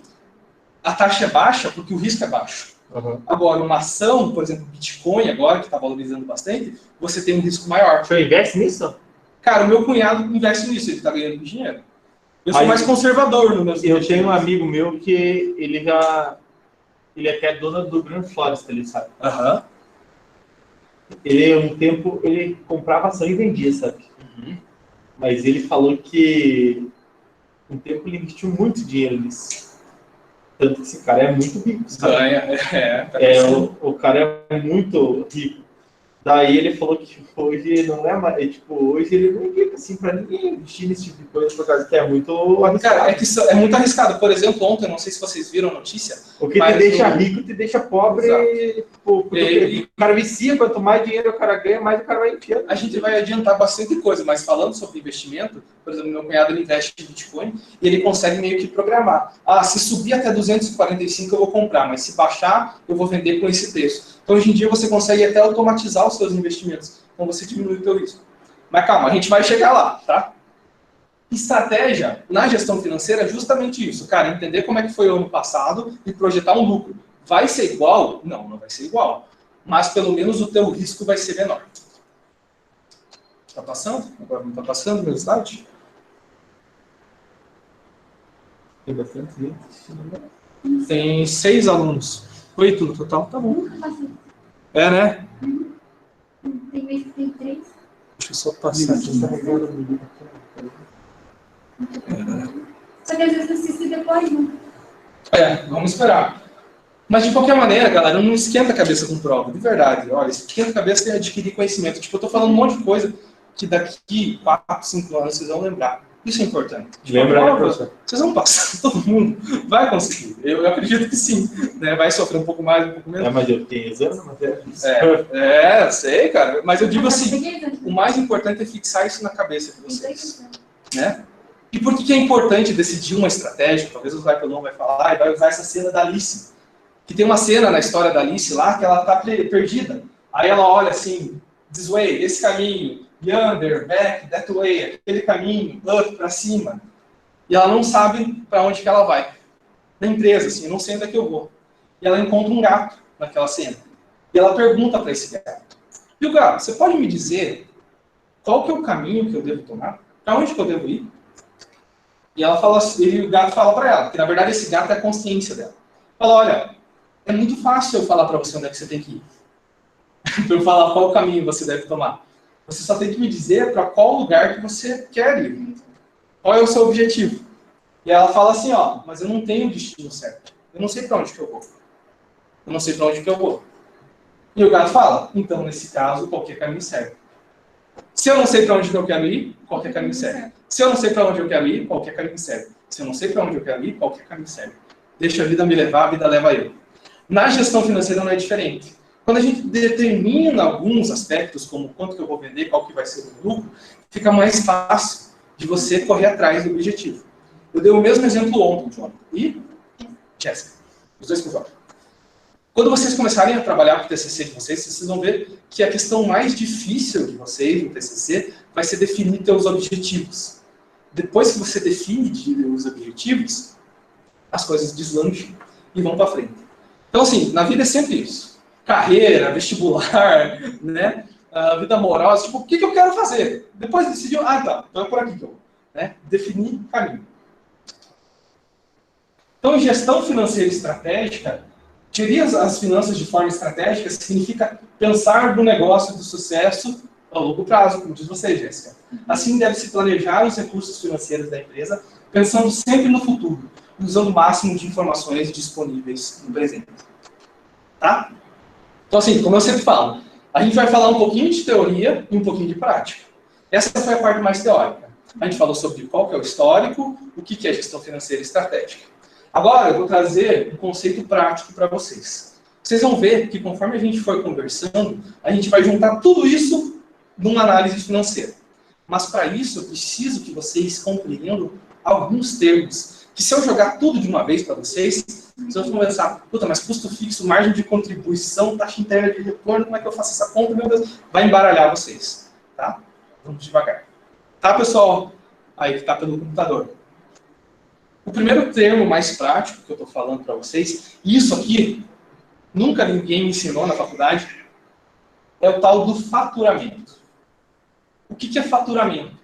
a taxa é baixa porque o risco é baixo. Uhum. Agora, uma ação, por exemplo, Bitcoin, agora, que está valorizando bastante, você tem um risco maior. O senhor investe nisso? Cara, o meu cunhado investe nisso, ele está ganhando dinheiro. Eu sou mais conservador no meu Eu tenho um amigo meu que ele até é dono do Grand Floresta, ele sabe. Aham. Ele, um tempo, ele comprava ação e vendia, sabe? Uhum. Mas ele falou que um tempo ele investiu muito dinheiro nisso. Tanto que esse cara é muito rico, sabe? Ganha, o cara é muito rico. Daí ele falou que hoje não é mais, hoje ele não indica assim pra ninguém investir nesse tipo de coisa, por causa que é muito arriscado. Cara, é muito arriscado. Por exemplo, ontem, não sei se vocês viram a notícia. O que te deixa rico te deixa pobre. Porque o cara vicia, quanto mais dinheiro o cara ganha, mais o cara vai enfiando. A gente vai adiantar bastante coisa, mas falando sobre investimento, por exemplo, meu cunhado ele investe em Bitcoin e ele consegue meio que programar. Se subir até 245 eu vou comprar, mas se baixar eu vou vender com esse preço. Então hoje em dia você consegue até automatizar os seus investimentos, então você diminui o seu risco. Mas calma, a gente vai chegar lá, tá? Estratégia na gestão financeira é justamente isso, cara, entender como é que foi o ano passado e projetar um lucro. Vai ser igual? Não, não vai ser igual. Mas pelo menos o teu risco vai ser menor. Está passando? Agora não está passando meu slide? Tem bastante gente. Tem 6 alunos. 8 no total, tá bom. Nunca passei. É, né? Tem vezes que tem 3. Deixa eu só passar aqui. Só que às vezes assiste depois, né? Vamos esperar. Mas de qualquer maneira, galera, não esquenta a cabeça com prova, de verdade. Olha, esquenta a cabeça e adquirir conhecimento. Tipo, eu tô falando um monte de coisa que daqui 4, 5 anos vocês vão lembrar. Isso é importante. Lembra, professor? Vocês vão passar, todo mundo vai conseguir. Eu acredito que sim. Né? Vai sofrer um pouco mais, um pouco menos. Mas eu tenho exame na matéria. Sei, cara. Mas eu digo assim, o mais importante é fixar isso na cabeça de vocês. Né? E por que é importante decidir uma estratégia? Talvez o Zaipelon vai falar e vai usar essa cena da Alice. Que tem uma cena na história da Alice lá que ela está perdida. Aí ela olha assim, this way, esse caminho, yonder, back, that way, aquele caminho, up, para cima. E ela não sabe para onde que ela vai. Na empresa, assim, eu não sei onde é que eu vou. E ela encontra um gato naquela cena. E ela pergunta para esse gato, e o gato, você pode me dizer qual que é o caminho que eu devo tomar? Para onde que eu devo ir? E ela fala, e o gato fala para ela, que na verdade esse gato é a consciência dela. Fala, olha, é muito fácil eu falar para você onde é que você tem que ir. Para eu falar qual caminho você deve tomar. Você só tem que me dizer para qual lugar que você quer ir. Qual é o seu objetivo? E ela fala assim, mas eu não tenho destino certo. Eu não sei para onde que eu vou. Eu não sei para onde que eu vou. E o gato fala, então nesse caso qualquer caminho serve. Se eu não sei para onde que eu quero ir, qualquer caminho serve. Se eu não sei para onde eu quero ir, qualquer caminho serve. Se eu não sei para onde eu quero ir, qualquer caminho serve. Deixa a vida me levar, a vida leva eu. Na gestão financeira não é diferente. Quando a gente determina alguns aspectos, como quanto que eu vou vender, qual que vai ser o lucro, fica mais fácil de você correr atrás do objetivo. Eu dei o mesmo exemplo ontem, João e Jéssica. Os dois com o João. Quando vocês começarem a trabalhar com o TCC de vocês, vocês vão ver que a questão mais difícil de vocês no TCC vai ser definir seus objetivos. depois que você define os objetivos, as coisas deslancham e vão para frente. Então, assim, na vida é sempre isso. Carreira, vestibular, né? A vida amorosa, tipo, o que eu quero fazer? Depois decidiu, tá, então é por aqui que eu vou. Né? Definir caminho. Então, gestão financeira estratégica, gerir as finanças de forma estratégica significa pensar no negócio do sucesso a longo prazo, como diz você, Jéssica. Assim, deve-se planejar os recursos financeiros da empresa, pensando sempre no futuro, usando o máximo de informações disponíveis no presente. Tá? Então, assim, como eu sempre falo, a gente vai falar um pouquinho de teoria e um pouquinho de prática. Essa foi a parte mais teórica. A gente falou sobre qual que é o histórico, o que é gestão financeira estratégica. Agora, eu vou trazer um conceito prático para vocês. Vocês vão ver que, conforme a gente for conversando, a gente vai juntar tudo isso numa análise financeira. Mas, para isso, eu preciso que vocês compreendam alguns termos, que se eu jogar tudo de uma vez para vocês, vocês vão pensar, puta, mas custo fixo, margem de contribuição, taxa interna de retorno, como é que eu faço essa conta, meu Deus? Vai embaralhar vocês, tá? Vamos devagar. Tá, pessoal? Aí que está pelo computador. O primeiro termo mais prático que eu estou falando para vocês, e isso aqui nunca ninguém me ensinou na faculdade, é o tal do faturamento. O que é faturamento?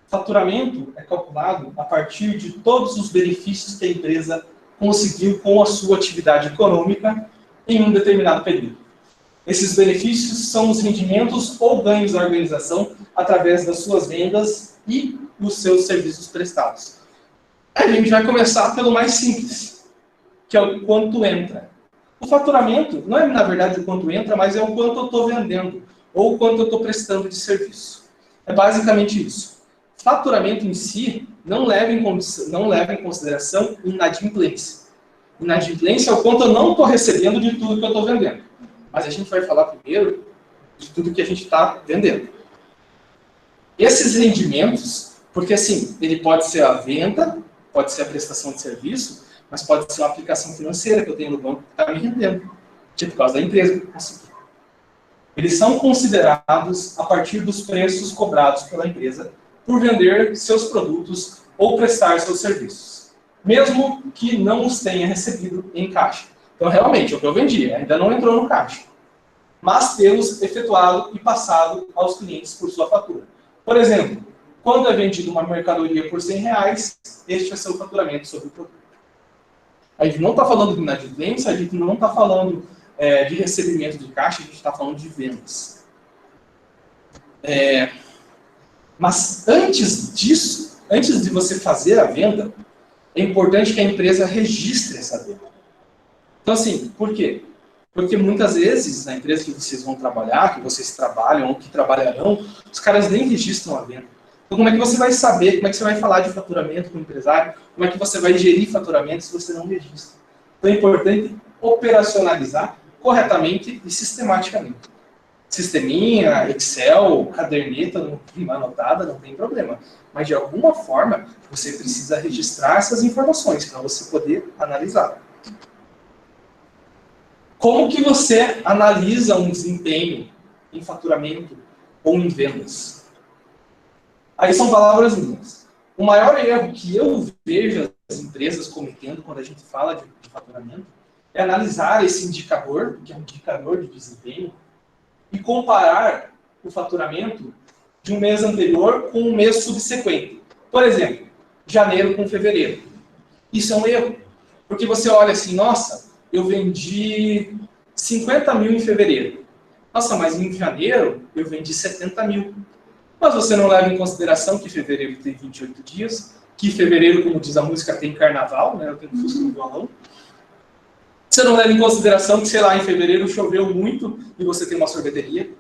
Faturamento é calculado a partir de todos os benefícios que a empresa conseguiu com a sua atividade econômica em um determinado período. Esses benefícios são os rendimentos ou ganhos da organização através das suas vendas e os seus serviços prestados. A gente vai começar pelo mais simples, que é o quanto entra. O faturamento não é, na verdade, o quanto entra, mas é o quanto eu estou vendendo, ou o quanto eu estou prestando de serviço. É basicamente isso. Faturamento em si não leva em consideração inadimplência. Inadimplência é o quanto eu não estou recebendo de tudo que eu estou vendendo. Mas a gente vai falar primeiro de tudo que a gente está vendendo. Esses rendimentos, porque assim, ele pode ser a venda, pode ser a prestação de serviço, mas pode ser uma aplicação financeira que eu tenho no banco que está me rendendo, tipo por causa da empresa que eu consegui. Eles são considerados a partir dos preços cobrados pela empresa por vender seus produtos ou prestar seus serviços, mesmo que não os tenha recebido em caixa. Então, realmente, o que eu vendi ainda não entrou no caixa, mas tê-los efetuado e passado aos clientes por sua fatura. Por exemplo, quando é vendido uma mercadoria por R$100, este é seu faturamento sobre o produto. A gente não está falando de inadimplência, a gente não está falando de recebimento de caixa, a gente está falando de vendas. Mas antes disso, antes de você fazer a venda, é importante que a empresa registre essa venda. Então, assim, por quê? Porque muitas vezes, na empresa que vocês vão trabalhar, que vocês trabalham ou que trabalharão, os caras nem registram a venda. Então, como é que você vai saber, como é que você vai falar de faturamento com o empresário, como é que você vai gerir faturamento se você não registra? Então, é importante operacionalizar corretamente e sistematicamente. Sisteminha, Excel, caderneta, anotada, não tem problema. Mas, de alguma forma, você precisa registrar essas informações para você poder analisar. Como que você analisa um desempenho em faturamento ou em vendas? Aí são palavras minhas. O maior erro que eu vejo as empresas cometendo quando a gente fala de faturamento é analisar esse indicador, que é um indicador de desempenho, e comparar o faturamento de um mês anterior com um mês subsequente. Por exemplo, janeiro com fevereiro. Isso é um erro, porque você olha assim, nossa, eu vendi 50 mil em fevereiro. Nossa, mas em janeiro eu vendi 70 mil. Mas você não leva em consideração que fevereiro tem 28 dias, que fevereiro, como diz a música, tem carnaval, né? Eu tenho fusca no violão. Você não leva em consideração que, sei lá, em fevereiro choveu muito e você tem uma sorveteria.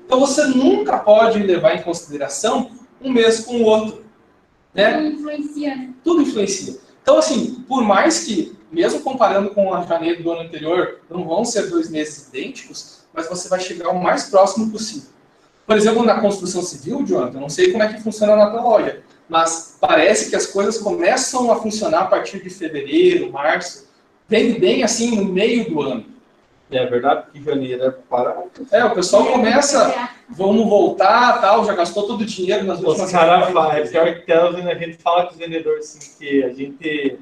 Então você nunca pode levar em consideração um mês com o outro. Né? Tudo influencia, né? Tudo influencia. Então, assim, por mais que, mesmo comparando com a janeiro do ano anterior, não vão ser 2 meses idênticos, mas você vai chegar o mais próximo possível. Por exemplo, na construção civil, Jonathan, eu não sei como é que funciona na tua loja, mas parece que as coisas começam a funcionar a partir de fevereiro, março, vende bem assim no meio do ano. É verdade que janeiro é para... O pessoal começa vamos voltar, tal, já gastou todo o dinheiro nas últimas... Os caras falam, pior que a gente fala com os vendedores assim, que a gente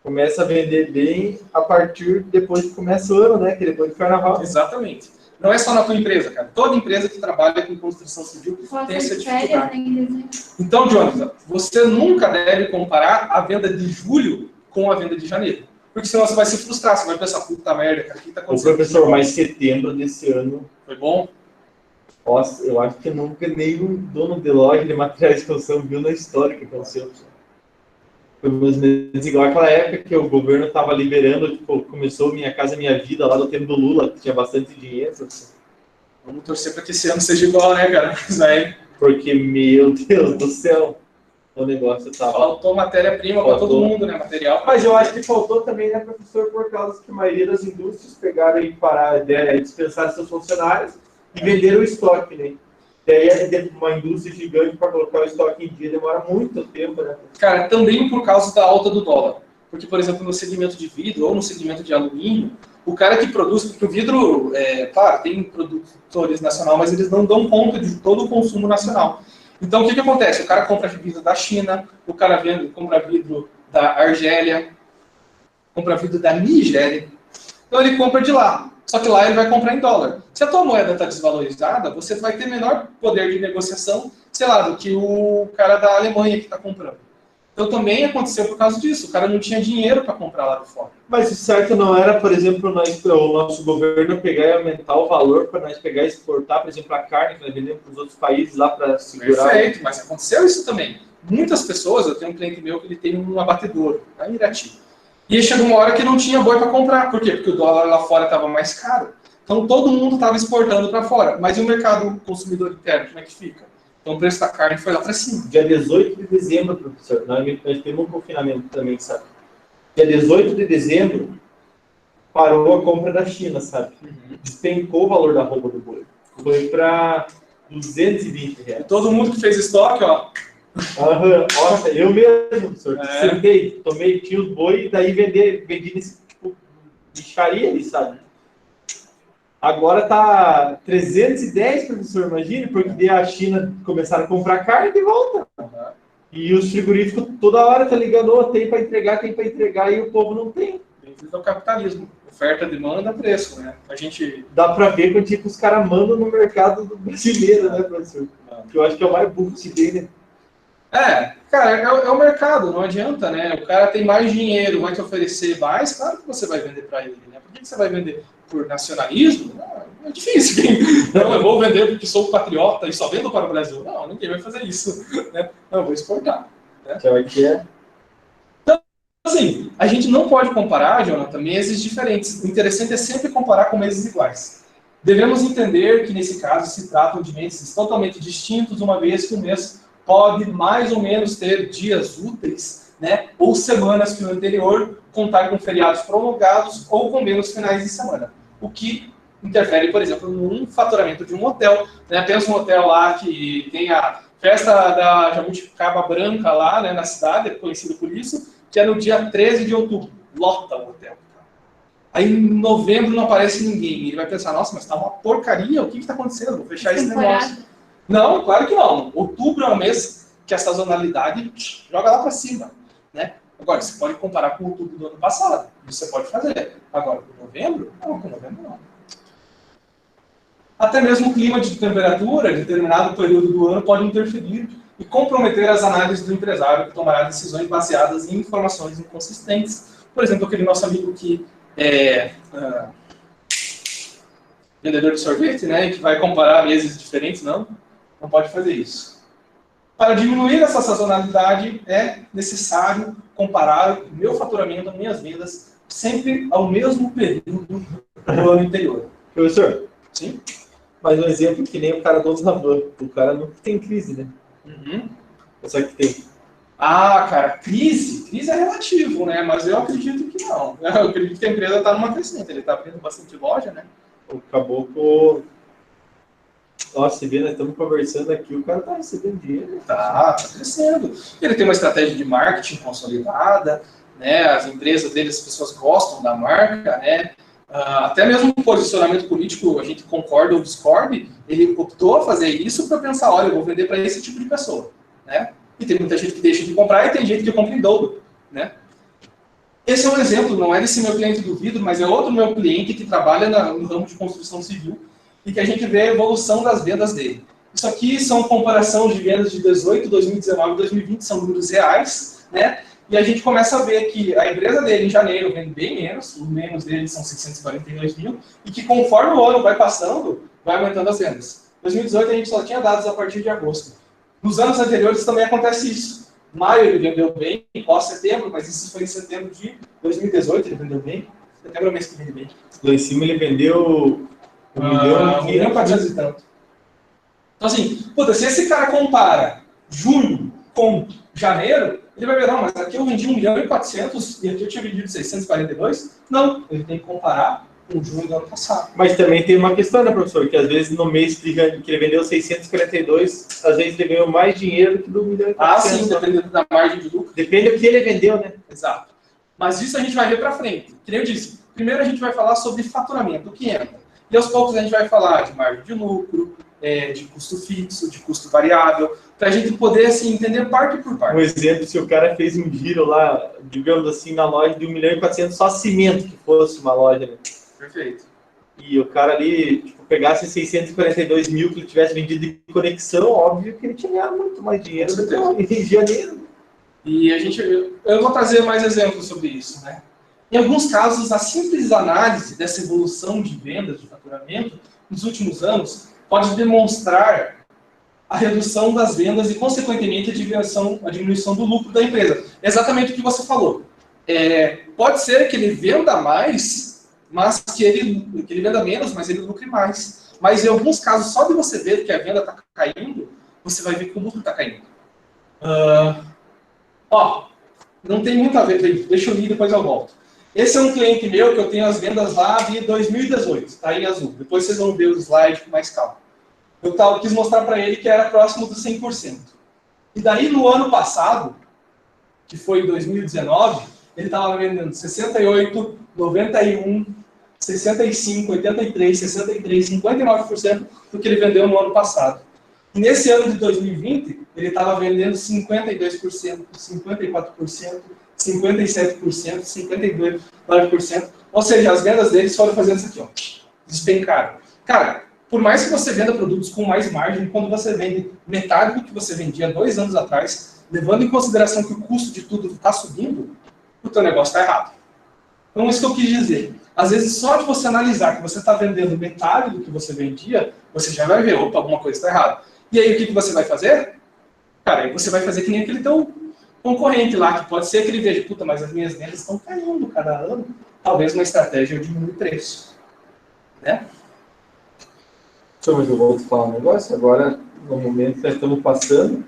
começa a vender bem a partir depois que começa o ano, né? Que depois do carnaval. Exatamente. Não é só na tua empresa, cara. Toda empresa que trabalha com construção civil Só tem essa faz férias, dificuldade. né, em dezembro. Então, Jonathan, você nunca deve comparar a venda de julho com a venda de janeiro. Porque senão você vai se frustrar, você vai pensar, puta merda, cara, o que tá O acontecendo? professor, mas setembro desse ano, Foi bom? nossa, eu acho que nunca nenhum dono de loja de materiais de construção viu na história o que aconteceu. Foi mais ou menos igual aquela época que o governo estava liberando, tipo, começou Minha Casa Minha Vida lá no tempo do Lula, que tinha bastante dinheiro. Vamos torcer para que esse ano seja igual, né, cara? Isso aí. Porque, meu Deus do céu, o negócio tava... Faltou matéria-prima para todo mundo, né? Material. Mas eu acho que faltou também, né, professor, por causa que a maioria das indústrias pegaram e pararam, dispensaram seus funcionários e venderam o estoque, né? Daí uma indústria gigante para colocar o estoque em dia demora muito tempo, né? Cara, também por causa da alta do dólar. Porque, por exemplo, no segmento de vidro ou no segmento de alumínio, o cara que produz, porque o vidro, claro, tem produtores nacionais, mas eles não dão conta de todo o consumo nacional. Então, o que acontece? O cara compra vidro da China, o cara compra vidro da Argélia, compra vidro da Nigéria. Então, ele compra de lá. Só que lá ele vai comprar em dólar. Se a tua moeda está desvalorizada, você vai ter menor poder de negociação, sei lá, do que o cara da Alemanha que está comprando. Então também aconteceu por causa disso. O cara não tinha dinheiro para comprar lá de fora. Mas o certo não era, por exemplo, o nosso governo pegar e aumentar o valor para nós pegar e exportar, por exemplo, a carne que nós vendemos para os outros países lá para segurar. Perfeito, mas aconteceu isso também. Muitas pessoas, eu tenho um cliente meu que ele tem um abatedouro, lá em Irati. E chegou uma hora que não tinha boi para comprar. Por quê? Porque o dólar lá fora estava mais caro. Então todo mundo estava exportando para fora. Mas e o mercado consumidor interno, como é que fica? Então o preço da carne foi lá para cima. Dia 18 de dezembro, professor, nós temos um confinamento também, sabe? Dia 18 de dezembro, parou a compra da China, sabe? Despencou o valor da roupa do boi. Foi para R$220. E todo mundo que fez estoque, ó. Nossa, eu mesmo, professor. Sentei, tinha os boi e daí vendi nesse tipo bicharia ali, sabe? Agora tá 310, professor, imagine, porque daí a China começaram a comprar carne de volta. E os frigoríficos toda hora tá ligando, tem para entregar e o povo não tem. Bem-vindo ao capitalismo. Oferta, demanda, preço, né? A gente... Dá para ver quando tipo, os caras mandam no mercado brasileiro, né, professor? Que eu acho que é o mais burro que tem, né? Cara, é o mercado, não adianta, né? O cara tem mais dinheiro, vai te oferecer mais, claro que você vai vender para ele, né? Por que você vai vender por nacionalismo? Não, é difícil. Não, eu vou vender porque sou patriota e só vendo para o Brasil. Não, ninguém vai fazer isso, né? Não, eu vou exportar. Né? Então, assim, a gente não pode comparar, Jonathan, meses diferentes. O interessante é sempre comparar com meses iguais. Devemos entender que, nesse caso, se tratam de meses totalmente distintos, uma vez que o mês pode mais ou menos ter dias úteis, né, ou semanas que no anterior contar com feriados prolongados ou com menos finais de semana. O que interfere, por exemplo, no faturamento de um hotel. Né? Pensa um hotel lá que tem a festa da Jabuticaba Branca lá, né, na cidade, é conhecido por isso, que é no dia 13 de outubro. Lota o hotel. Aí em novembro não aparece ninguém. Ele vai pensar, nossa, mas tá uma porcaria, o que está acontecendo? Vou fechar esse negócio. Não, claro que não. Outubro é um mês que a sazonalidade joga lá para cima, né? Agora, você pode comparar com outubro do ano passado. Isso você pode fazer. Agora, com novembro? Não, com novembro não. Até mesmo o clima de temperatura, em determinado período do ano, pode interferir e comprometer as análises do empresário que tomará decisões baseadas em informações inconsistentes. Por exemplo, aquele nosso amigo que é vendedor de sorvete, né? Que vai comparar meses diferentes, não pode fazer isso. Para diminuir essa sazonalidade, é necessário comparar o meu faturamento, as minhas vendas, sempre ao mesmo período do ano anterior. Professor? Sim? Mais um exemplo que nem o cara do van. O cara não tem crise, né? Só que tem. Cara, crise é relativo, né? Mas eu acredito que não. Eu acredito que a empresa está numa crescente. Ele está abrindo bastante loja, né? O caboclo... Nossa, você vê, nós estamos conversando aqui, o cara tá recebendo dinheiro. Tá crescendo. Ele tem uma estratégia de marketing consolidada, né? As empresas dele, as pessoas gostam da marca, né? Até mesmo o posicionamento político, a gente concorda ou discorde, ele optou a fazer isso para pensar, olha, eu vou vender para esse tipo de pessoa, né? E tem muita gente que deixa de comprar e tem gente que compra em dobro, né? Esse é um exemplo, não é desse meu cliente do vidro, mas é outro meu cliente que trabalha no ramo de construção civil e que a gente vê a evolução das vendas dele. Isso aqui são comparação de vendas de 18, 2019 e 2020, são números reais, né? E a gente começa a ver que a empresa dele em janeiro vende bem menos, os menos dele são 642 mil, e que conforme o ano vai passando, vai aumentando as vendas. Em 2018 a gente só tinha dados a partir de agosto. Nos anos anteriores também acontece isso. Maio ele vendeu bem, pós-setembro, mas isso foi em setembro de 2018, ele vendeu bem. Setembro é o mês que vende bem. Lá em cima ele vendeu 1.400.000 e tanto. Então assim, puta, se esse cara compara junho com janeiro, ele vai ver, não, mas aqui eu vendi 1.400.000 e aqui eu tinha vendido 642. Não, ele tem que comparar com junho do ano passado. Mas também tem uma questão, né, professor? Que às vezes no mês que ele vendeu 642, às vezes ele ganhou mais dinheiro do que do 1.400.000. Ah, sim, dependendo da margem de lucro. Depende do que ele vendeu, né? Exato. Mas isso a gente vai ver para frente. Que nem eu disse, primeiro a gente vai falar sobre faturamento, o que entra. E aos poucos a gente vai falar de margem de lucro, de custo fixo, de custo variável, para a gente poder assim, entender parte por parte. Um exemplo, se o cara fez um giro lá, digamos assim, na loja de 1.400.000, só cimento que fosse uma loja, né? Perfeito. E o cara ali, tipo, pegasse 642 mil que ele tivesse vendido de conexão, óbvio que ele tinha ganhado muito mais dinheiro do que em janeiro. E eu vou trazer mais exemplos sobre isso, né? Em alguns casos, a simples análise dessa evolução de vendas, de faturamento, nos últimos anos, pode demonstrar a redução das vendas e, consequentemente, a diminuição do lucro da empresa. Exatamente o que você falou. Pode ser que ele venda mais, mas que ele venda menos, mas ele lucre mais. Mas, em alguns casos, só de você ver que a venda está caindo, você vai ver que o lucro está caindo. Não tem muito a ver, deixa eu ir e depois eu volto. Esse é um cliente meu que eu tenho as vendas lá de 2018, está em azul. Depois vocês vão ver o slide com mais calma. Eu quis mostrar para ele que era próximo dos 100%. E daí no ano passado, que foi 2019, ele estava vendendo 68, 91, 65, 83, 63, 59% do que ele vendeu no ano passado. E nesse ano de 2020, ele estava vendendo 52%, 54%, 57%, 52%, ou seja, as vendas deles foram fazendo isso aqui, ó, despencaram. Cara, por mais que você venda produtos com mais margem, quando você vende metade do que você vendia 2 anos atrás, levando em consideração que o custo de tudo está subindo, o teu negócio está errado. Então, isso que eu quis dizer. Às vezes, só de você analisar que você está vendendo metade do que você vendia, você já vai ver, opa, alguma coisa está errada. E aí, o que você vai fazer? Cara, aí você vai fazer que nem aquele teu concorrente lá, que pode ser que ele veja, puta, mas as minhas vendas estão caindo cada ano. Talvez uma estratégia eu diminua o preço. Né? Mas eu vou te falar um negócio. Agora, no momento que nós estamos passando,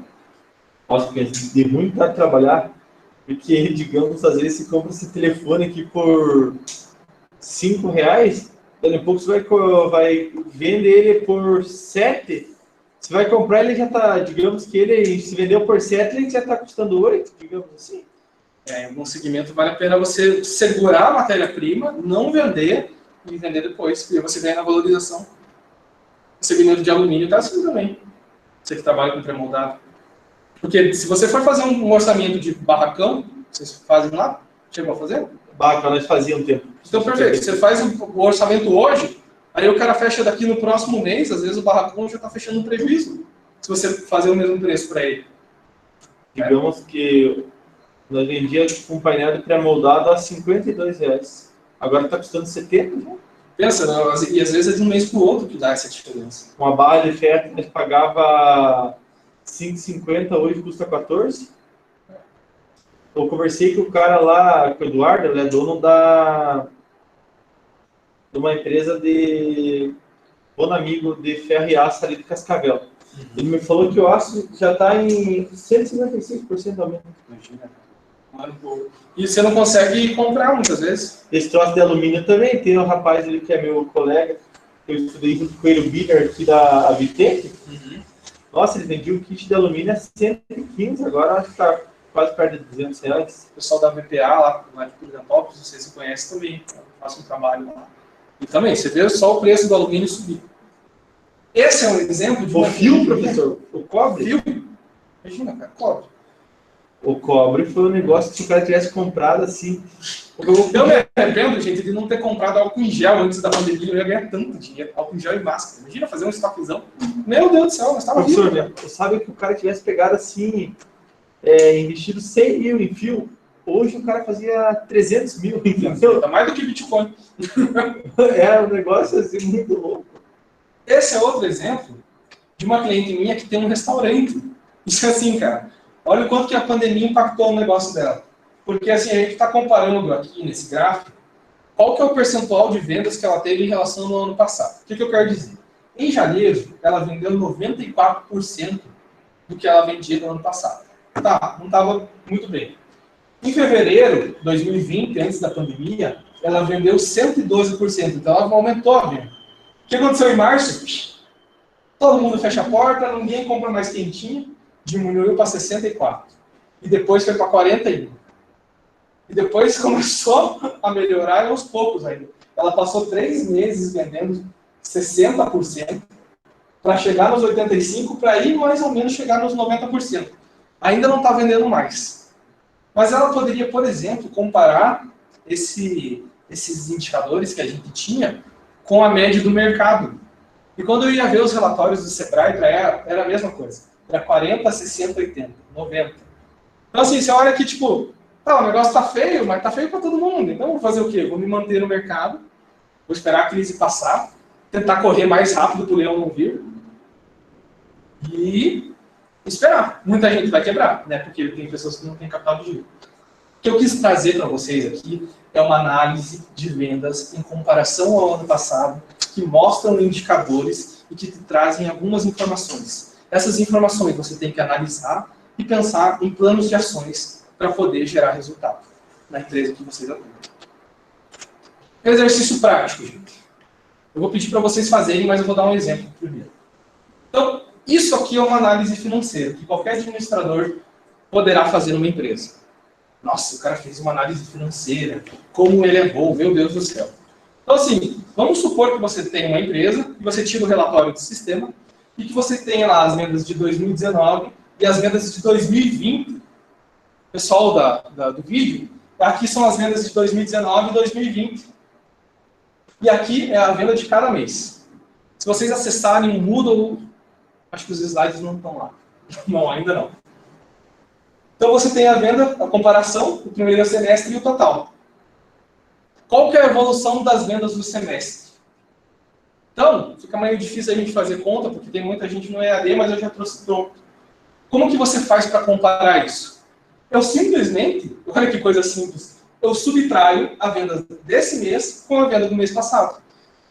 nossa, porque a gente tem muito para trabalhar, porque, digamos, às vezes você compra esse telefone aqui por R$5, daqui a pouco você vai vender ele por 7. Você vai comprar, ele já está, digamos que ele se vendeu por 7, ele já está custando 8, digamos assim. Em algum segmento vale a pena você segurar a matéria-prima, não vender e vender depois, porque você ganha na valorização. O segmento de alumínio está assim também. Você que trabalha com pré-moldado. Porque se você for fazer um orçamento de barracão, vocês fazem lá? Chegou a fazer? Barracão nós fazíamos um tempo. Então, perfeito. Você faz o orçamento hoje, aí o cara fecha daqui no próximo mês, às vezes o barracão já está fechando um prejuízo, se você fazer o mesmo preço para ele. Digamos que nós vendíamos um painel de pré-moldado a R$52. Agora está custando 70, né? Pensa, e às vezes é de um mês para o outro que dá essa diferença. Uma barra de ferro que pagava R$5,50, hoje custa 14. Eu conversei com o cara lá, com o Eduardo, ele é dono de uma empresa de bom amigo de ferro e aço ali de Cascavel. Ele me falou que o aço já está em 156% de aumento. Imagina. E você não consegue comprar muitas vezes. Esse troço de alumínio também, tem um rapaz ali que é meu colega, eu estudei junto com ele, o Biller, aqui da Avitec. Nossa, ele vendia um kit de alumínio a 115, agora acho que está quase perto de R$200. O pessoal da VPA, lá de Piridantópolis, não sei se você conhece também, eu faço um trabalho lá. E também, você vê só o preço do alumínio subir. Esse é um exemplo de O uma fio, professor, o cobre? Fio? Imagina, cara, cobre. O cobre foi um negócio que se o cara tivesse comprado assim. Eu me arrependo, gente, de não ter comprado álcool em gel antes da pandemia. Eu ia ganhar tanto dinheiro. Álcool em gel e máscara. Imagina fazer um estoquezão. Meu Deus do céu, nós estávamos Professor, vivos, né? Sabe que o cara tivesse pegado assim, investido 100 mil em fio, hoje o cara fazia 300 mil, entendeu? Tá mais do que Bitcoin. É um negócio assim muito louco. Esse é outro exemplo de uma cliente minha que tem um restaurante. Isso é assim, cara. Olha o quanto que a pandemia impactou o negócio dela. Porque assim, a gente está comparando aqui nesse gráfico qual que é o percentual de vendas que ela teve em relação ao ano passado. O que eu quero dizer? Em janeiro, ela vendeu 94% do que ela vendia no ano passado. Tá, não estava muito bem. Em fevereiro de 2020, antes da pandemia, ela vendeu 112%. Então ela aumentou a venda. O que aconteceu em março? Todo mundo fecha a porta, ninguém compra mais quentinho, diminuiu para 64%. E depois foi para 41%. E depois começou a melhorar aos poucos ainda. Ela passou 3 meses vendendo 60%, para chegar nos 85%, para ir mais ou menos chegar nos 90%. Ainda não está vendendo mais. Mas ela poderia, por exemplo, comparar esses indicadores que a gente tinha com a média do mercado. E quando eu ia ver os relatórios do Sebrae, era a mesma coisa. Era 40, 60, 80, 90. Então assim, você olha que tipo, o negócio tá feio, mas tá feio para todo mundo. Então vou fazer o quê? Vou me manter no mercado, vou esperar a crise passar, tentar correr mais rápido para o leão não vir e esperar. Muita gente vai quebrar, né? Porque tem pessoas que não têm capital de giro. O que eu quis trazer para vocês aqui é uma análise de vendas em comparação ao ano passado, que mostram indicadores e que te trazem algumas informações. Essas informações você tem que analisar e pensar em planos de ações para poder gerar resultado na empresa que vocês atuam. Exercício prático, gente. Eu vou pedir para vocês fazerem, mas eu vou dar um exemplo primeiro. Então, isso aqui é uma análise financeira que qualquer administrador poderá fazer numa empresa. Nossa, o cara fez uma análise financeira, como ele é bom, meu Deus do céu. Então, assim, vamos supor que você tem uma empresa, e você tira o relatório do sistema, e que você tenha lá as vendas de 2019 e as vendas de 2020. Pessoal do vídeo, aqui são as vendas de 2019 e 2020. E aqui é a venda de cada mês. Se vocês acessarem o Moodle, acho que os slides não estão lá. Não, ainda não. Então você tem a venda, a comparação, o primeiro semestre e o total. Qual que é a evolução das vendas do semestre? Então, fica meio difícil a gente fazer conta, porque tem muita gente no EAD, mas eu já trouxe pronto. Como que você faz para comparar isso? Eu simplesmente, olha que coisa simples, eu subtraio a venda desse mês com a venda do mês passado.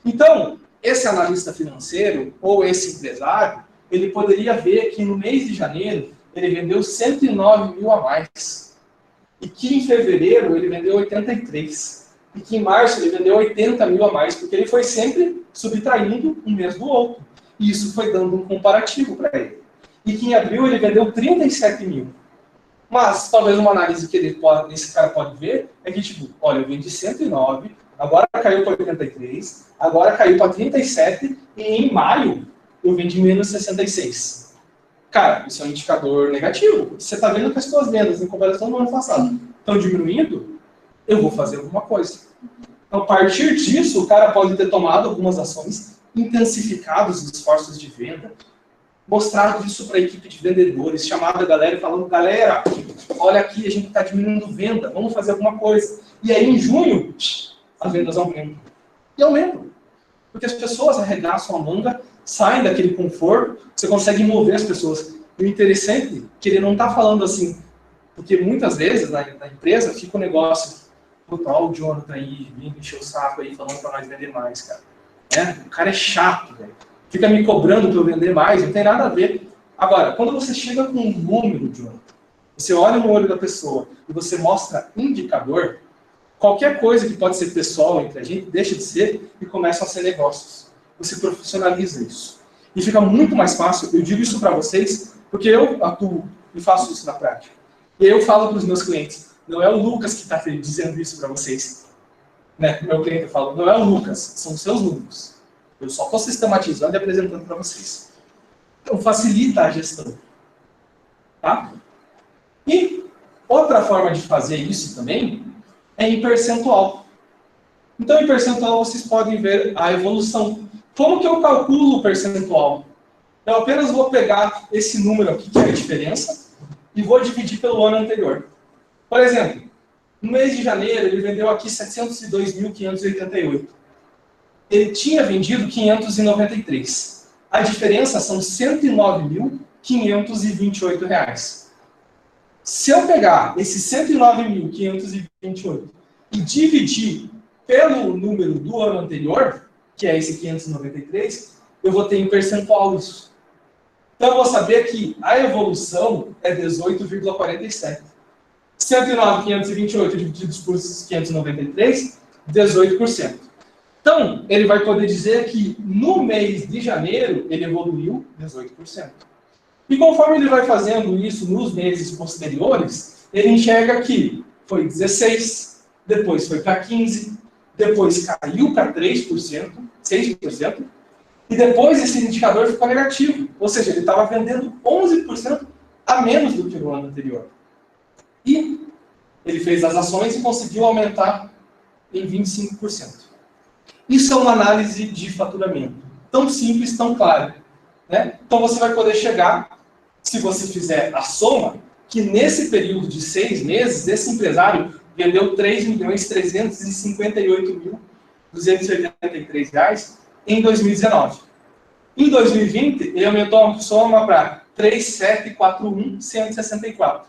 Então, esse analista financeiro, ou esse empresário, ele poderia ver que no mês de janeiro, ele vendeu 109 mil a mais. E que em fevereiro ele vendeu 83. E que em março ele vendeu 80 mil a mais, porque ele foi sempre subtraindo um mês do outro. E isso foi dando um comparativo para ele. E que em abril ele vendeu 37 mil. Mas talvez uma análise que esse cara pode ver é que, tipo, olha, eu vendi 109, agora caiu para 83, agora caiu para 37, e em maio eu vendi menos 66. Cara, isso é um indicador negativo. Você está vendo que as suas vendas, em comparação do ano passado, estão diminuindo, eu vou fazer alguma coisa. Então, a partir disso, o cara pode ter tomado algumas ações, intensificado os esforços de venda, mostrado isso para a equipe de vendedores, chamado a galera e falando, galera, olha aqui, a gente está diminuindo venda, vamos fazer alguma coisa. E aí, em junho, as vendas aumentam. E aumentam. Porque as pessoas arregaçam a manga, saem daquele conforto, você consegue mover as pessoas. E o interessante é que ele não está falando assim, porque muitas vezes na empresa fica um negócio, o Jonathan aí, vindo encher o saco aí, falando para nós vender mais, cara. O cara é chato, velho. Fica me cobrando para eu vender mais, não tem nada a ver. Agora, quando você chega com um número, Jonathan, você olha no olho da pessoa e você mostra indicador, qualquer coisa que pode ser pessoal entre a gente, deixa de ser e começam a ser negócios. Você profissionaliza isso. E fica muito mais fácil, eu digo isso para vocês, porque eu atuo e faço isso na prática. E aí eu falo para os meus clientes, não é o Lucas que está dizendo isso para vocês. né? Meu cliente, eu falo, não é o Lucas, são os seus números. Eu só estou sistematizando e apresentando para vocês. Então, facilita a gestão. Tá? E outra forma de fazer isso também é em percentual. Então, em percentual, vocês podem ver a evolução. Como que eu calculo o percentual? Eu apenas vou pegar esse número aqui, que é a diferença, e vou dividir pelo ano anterior. Por exemplo, no mês de janeiro, ele vendeu aqui 702.588. Ele tinha vendido 593. A diferença são R$ 109.528. Se eu pegar esses 109.528 e dividir pelo número do ano anterior, que é esse 593, eu vou ter em percentual isso. Então, eu vou saber que a evolução é 18,47. 109.528 divididos por 593, 18%. Então, ele vai poder dizer que no mês de janeiro, ele evoluiu 18%. E conforme ele vai fazendo isso nos meses posteriores, ele enxerga que foi 16%, depois foi para 15%, depois caiu para 3%, 6%, e depois esse indicador ficou negativo. Ou seja, ele estava vendendo 11% a menos do que no ano anterior. E ele fez as ações e conseguiu aumentar em 25%. Isso é uma análise de faturamento. Tão simples, tão clara. Né? Então você vai poder chegar, se você fizer a soma, que nesse período de 6 meses, esse empresário vendeu R$ 3.358.283 em 2019. Em 2020, ele aumentou a soma para 3.741.164.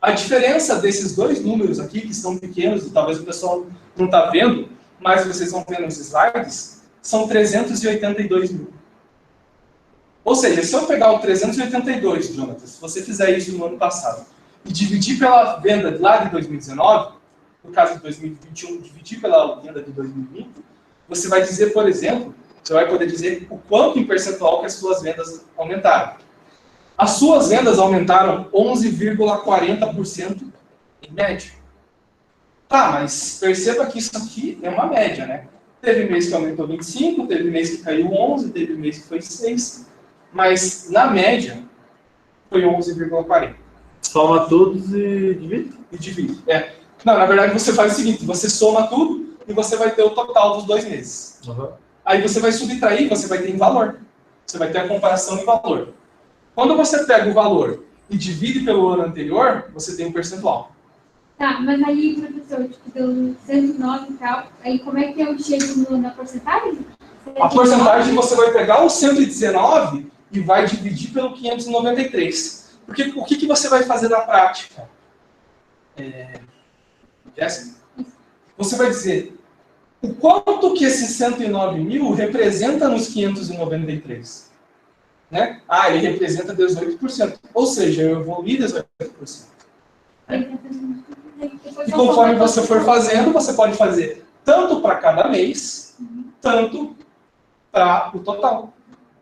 A diferença desses dois números aqui, que estão pequenos, e talvez o pessoal não está vendo, mas vocês vão ver nos slides, são 382 mil. Ou seja, se eu pegar o 382, Jonathan, se você fizer isso no ano passado, e dividir pela venda lá de 2019, no caso de 2021, dividir pela venda de 2020, você vai dizer, por exemplo, você vai poder dizer o quanto em percentual que as suas vendas aumentaram. As suas vendas aumentaram 11,40% em média. Tá, mas perceba que isso aqui é uma média, né? Teve mês que aumentou 25, teve mês que caiu 11, teve mês que foi 6, mas na média foi 11,40. Soma todos e divide? E divide. É. Não, na verdade você faz o seguinte, você soma tudo e você vai ter o total dos 2 meses. Uhum. Aí você vai subtrair, você vai ter em valor. Você vai ter a comparação em valor. Quando você pega o valor e divide pelo ano anterior, você tem um percentual. Tá, mas aí, professor, tipo, deu 109 e tal, aí como é que eu chego na porcentagem? A porcentagem você vai pegar o 119 e vai dividir pelo 593. Porque o que você vai fazer na prática? Jéssica? Você vai dizer o quanto que esse 109 mil representa nos 593. Né? Ah, ele representa 18%. Ou seja, eu evoluí 18%. E conforme você for fazendo, você pode fazer tanto para cada mês, tanto para o total.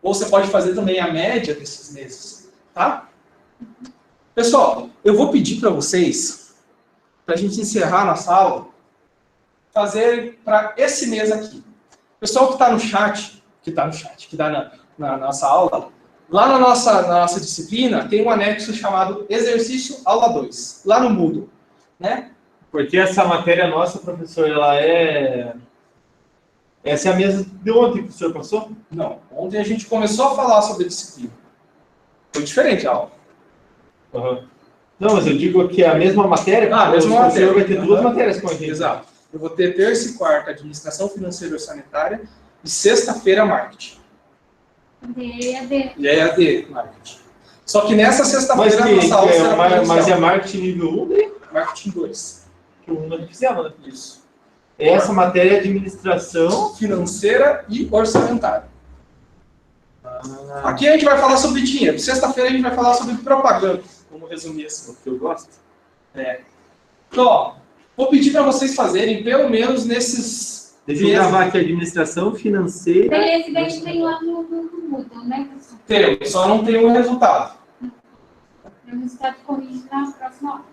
Ou você pode fazer também a média desses meses. Tá? Pessoal, eu vou pedir para vocês, para a gente encerrar nossa aula, fazer para esse mês aqui. O pessoal que está no chat, que está na nossa aula, lá na nossa disciplina, tem um anexo chamado Exercício Aula 2, lá no Moodle. Né? Porque essa matéria nossa, professor, ela é... Essa é a mesa de ontem que o senhor passou? Não, ontem a gente começou a falar sobre a disciplina. Foi diferente a aula. Uhum. Não, mas eu digo que é a mesma matéria, a mesma matéria. O senhor vai ter duas matérias com a gente. Exato. Eu vou ter terça e quarta, Administração Financeira e Orçamentária, e sexta-feira, Marketing. EAD. E EAD, Marketing. Só que nessa sexta-feira, a nossa aula será mas é Marketing nível 1, né? Marketing 2. Que o 1 nós fizemos, né? Isso. Essa matéria é Administração Financeira e Orçamentária. Aqui a gente vai falar sobre dinheiro. Sexta-feira a gente vai falar sobre propaganda. Vamos resumir assim, o que eu gosto. Então, ó, vou pedir para vocês fazerem pelo menos nesses... Deixa eu gravar aqui, Administração Financeira... Tem esse daí que tem lá no Moodle, né, professor? Tem, só não tem o resultado. O resultado corrigido na próxima aula.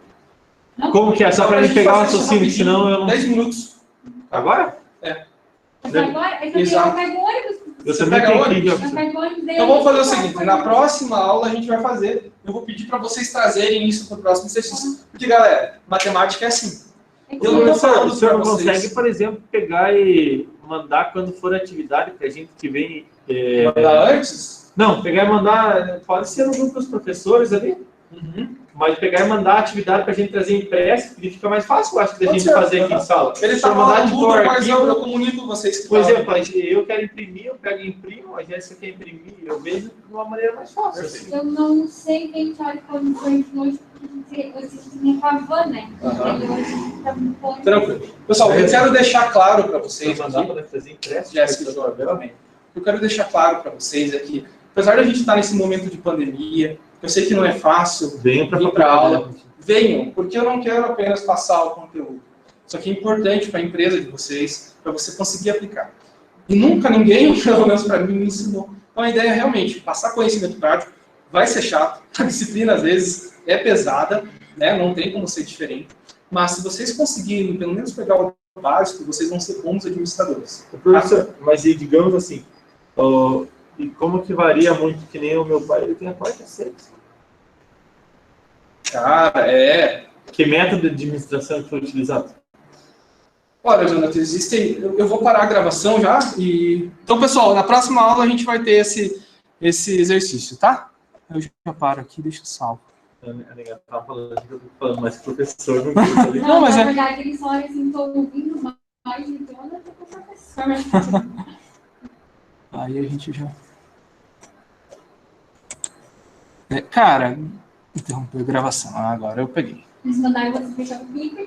Como que é? Só para a gente pegar o raciocínio, senão eu não... 10 minutos. Agora? Mas agora, é que eu Exato. pego ônibus. Eu Você também pega tenho que ônibus? ir. Eu pego ônibus. Então vamos fazer o seguinte, na próxima aula a gente vai fazer, eu vou pedir para vocês trazerem isso para o próximo exercício. Porque, galera, matemática é assim. Eu não tô falando O senhor não pra vocês. consegue, por exemplo, pegar e mandar quando for atividade pra gente que vem. Mandar antes? Não, pegar e mandar, pode ser no grupo dos professores ali, mas pegar e mandar a atividade pra gente trazer impresso, que fica mais fácil, eu acho, da Pode gente ser. fazer aqui em sala. Ele Se está eu mandar falando tipo tudo, mas arquivo, eu comunico vocês que por falam. exemplo, eu quero imprimir, eu pego e imprimo, a Jéssica quer imprimir, eu vejo de uma maneira mais fácil. Assim. Eu não sei quem olha quando foi hoje, porque eu tinha com a van, né? Aham. E hoje tá muito bom. Tranquilo. Pessoal, eu quero deixar claro para Se vocês eu mandar aqui, para fazer impresso, Jéssica, provavelmente. Eu quero deixar claro para vocês aqui, apesar de a gente estar nesse momento de pandemia, eu sei que não é fácil venha para vir para aula, venham, porque eu não quero apenas passar o conteúdo. Isso aqui é importante para a empresa de vocês, para você conseguir aplicar. E nunca ninguém, pelo menos para mim, me ensinou. Então a ideia é realmente passar conhecimento prático, vai ser chato, a disciplina às vezes é pesada, né? Não tem como ser diferente, mas se vocês conseguirem pelo menos pegar o básico, vocês vão ser bons administradores. Professor, mas e digamos assim, e como que varia muito, que nem o meu pai, ele tem a quarta série. Cara, Que método de administração que foi utilizado? Olha, Jonathan, existem... Eu vou parar a gravação já e... Então, pessoal, na próxima aula a gente vai ter esse exercício, tá? Eu já paro aqui, deixa eu salvo. A nega tava falando que eu tô falando, mas professor não quis ali. Não, mas na é- verdade, eles olham assim, tô ouvindo mais de Jonathan que o professor. Aí a gente já... Cara, interrompeu a gravação. Agora eu peguei. Eles mandaram você fechar o pico.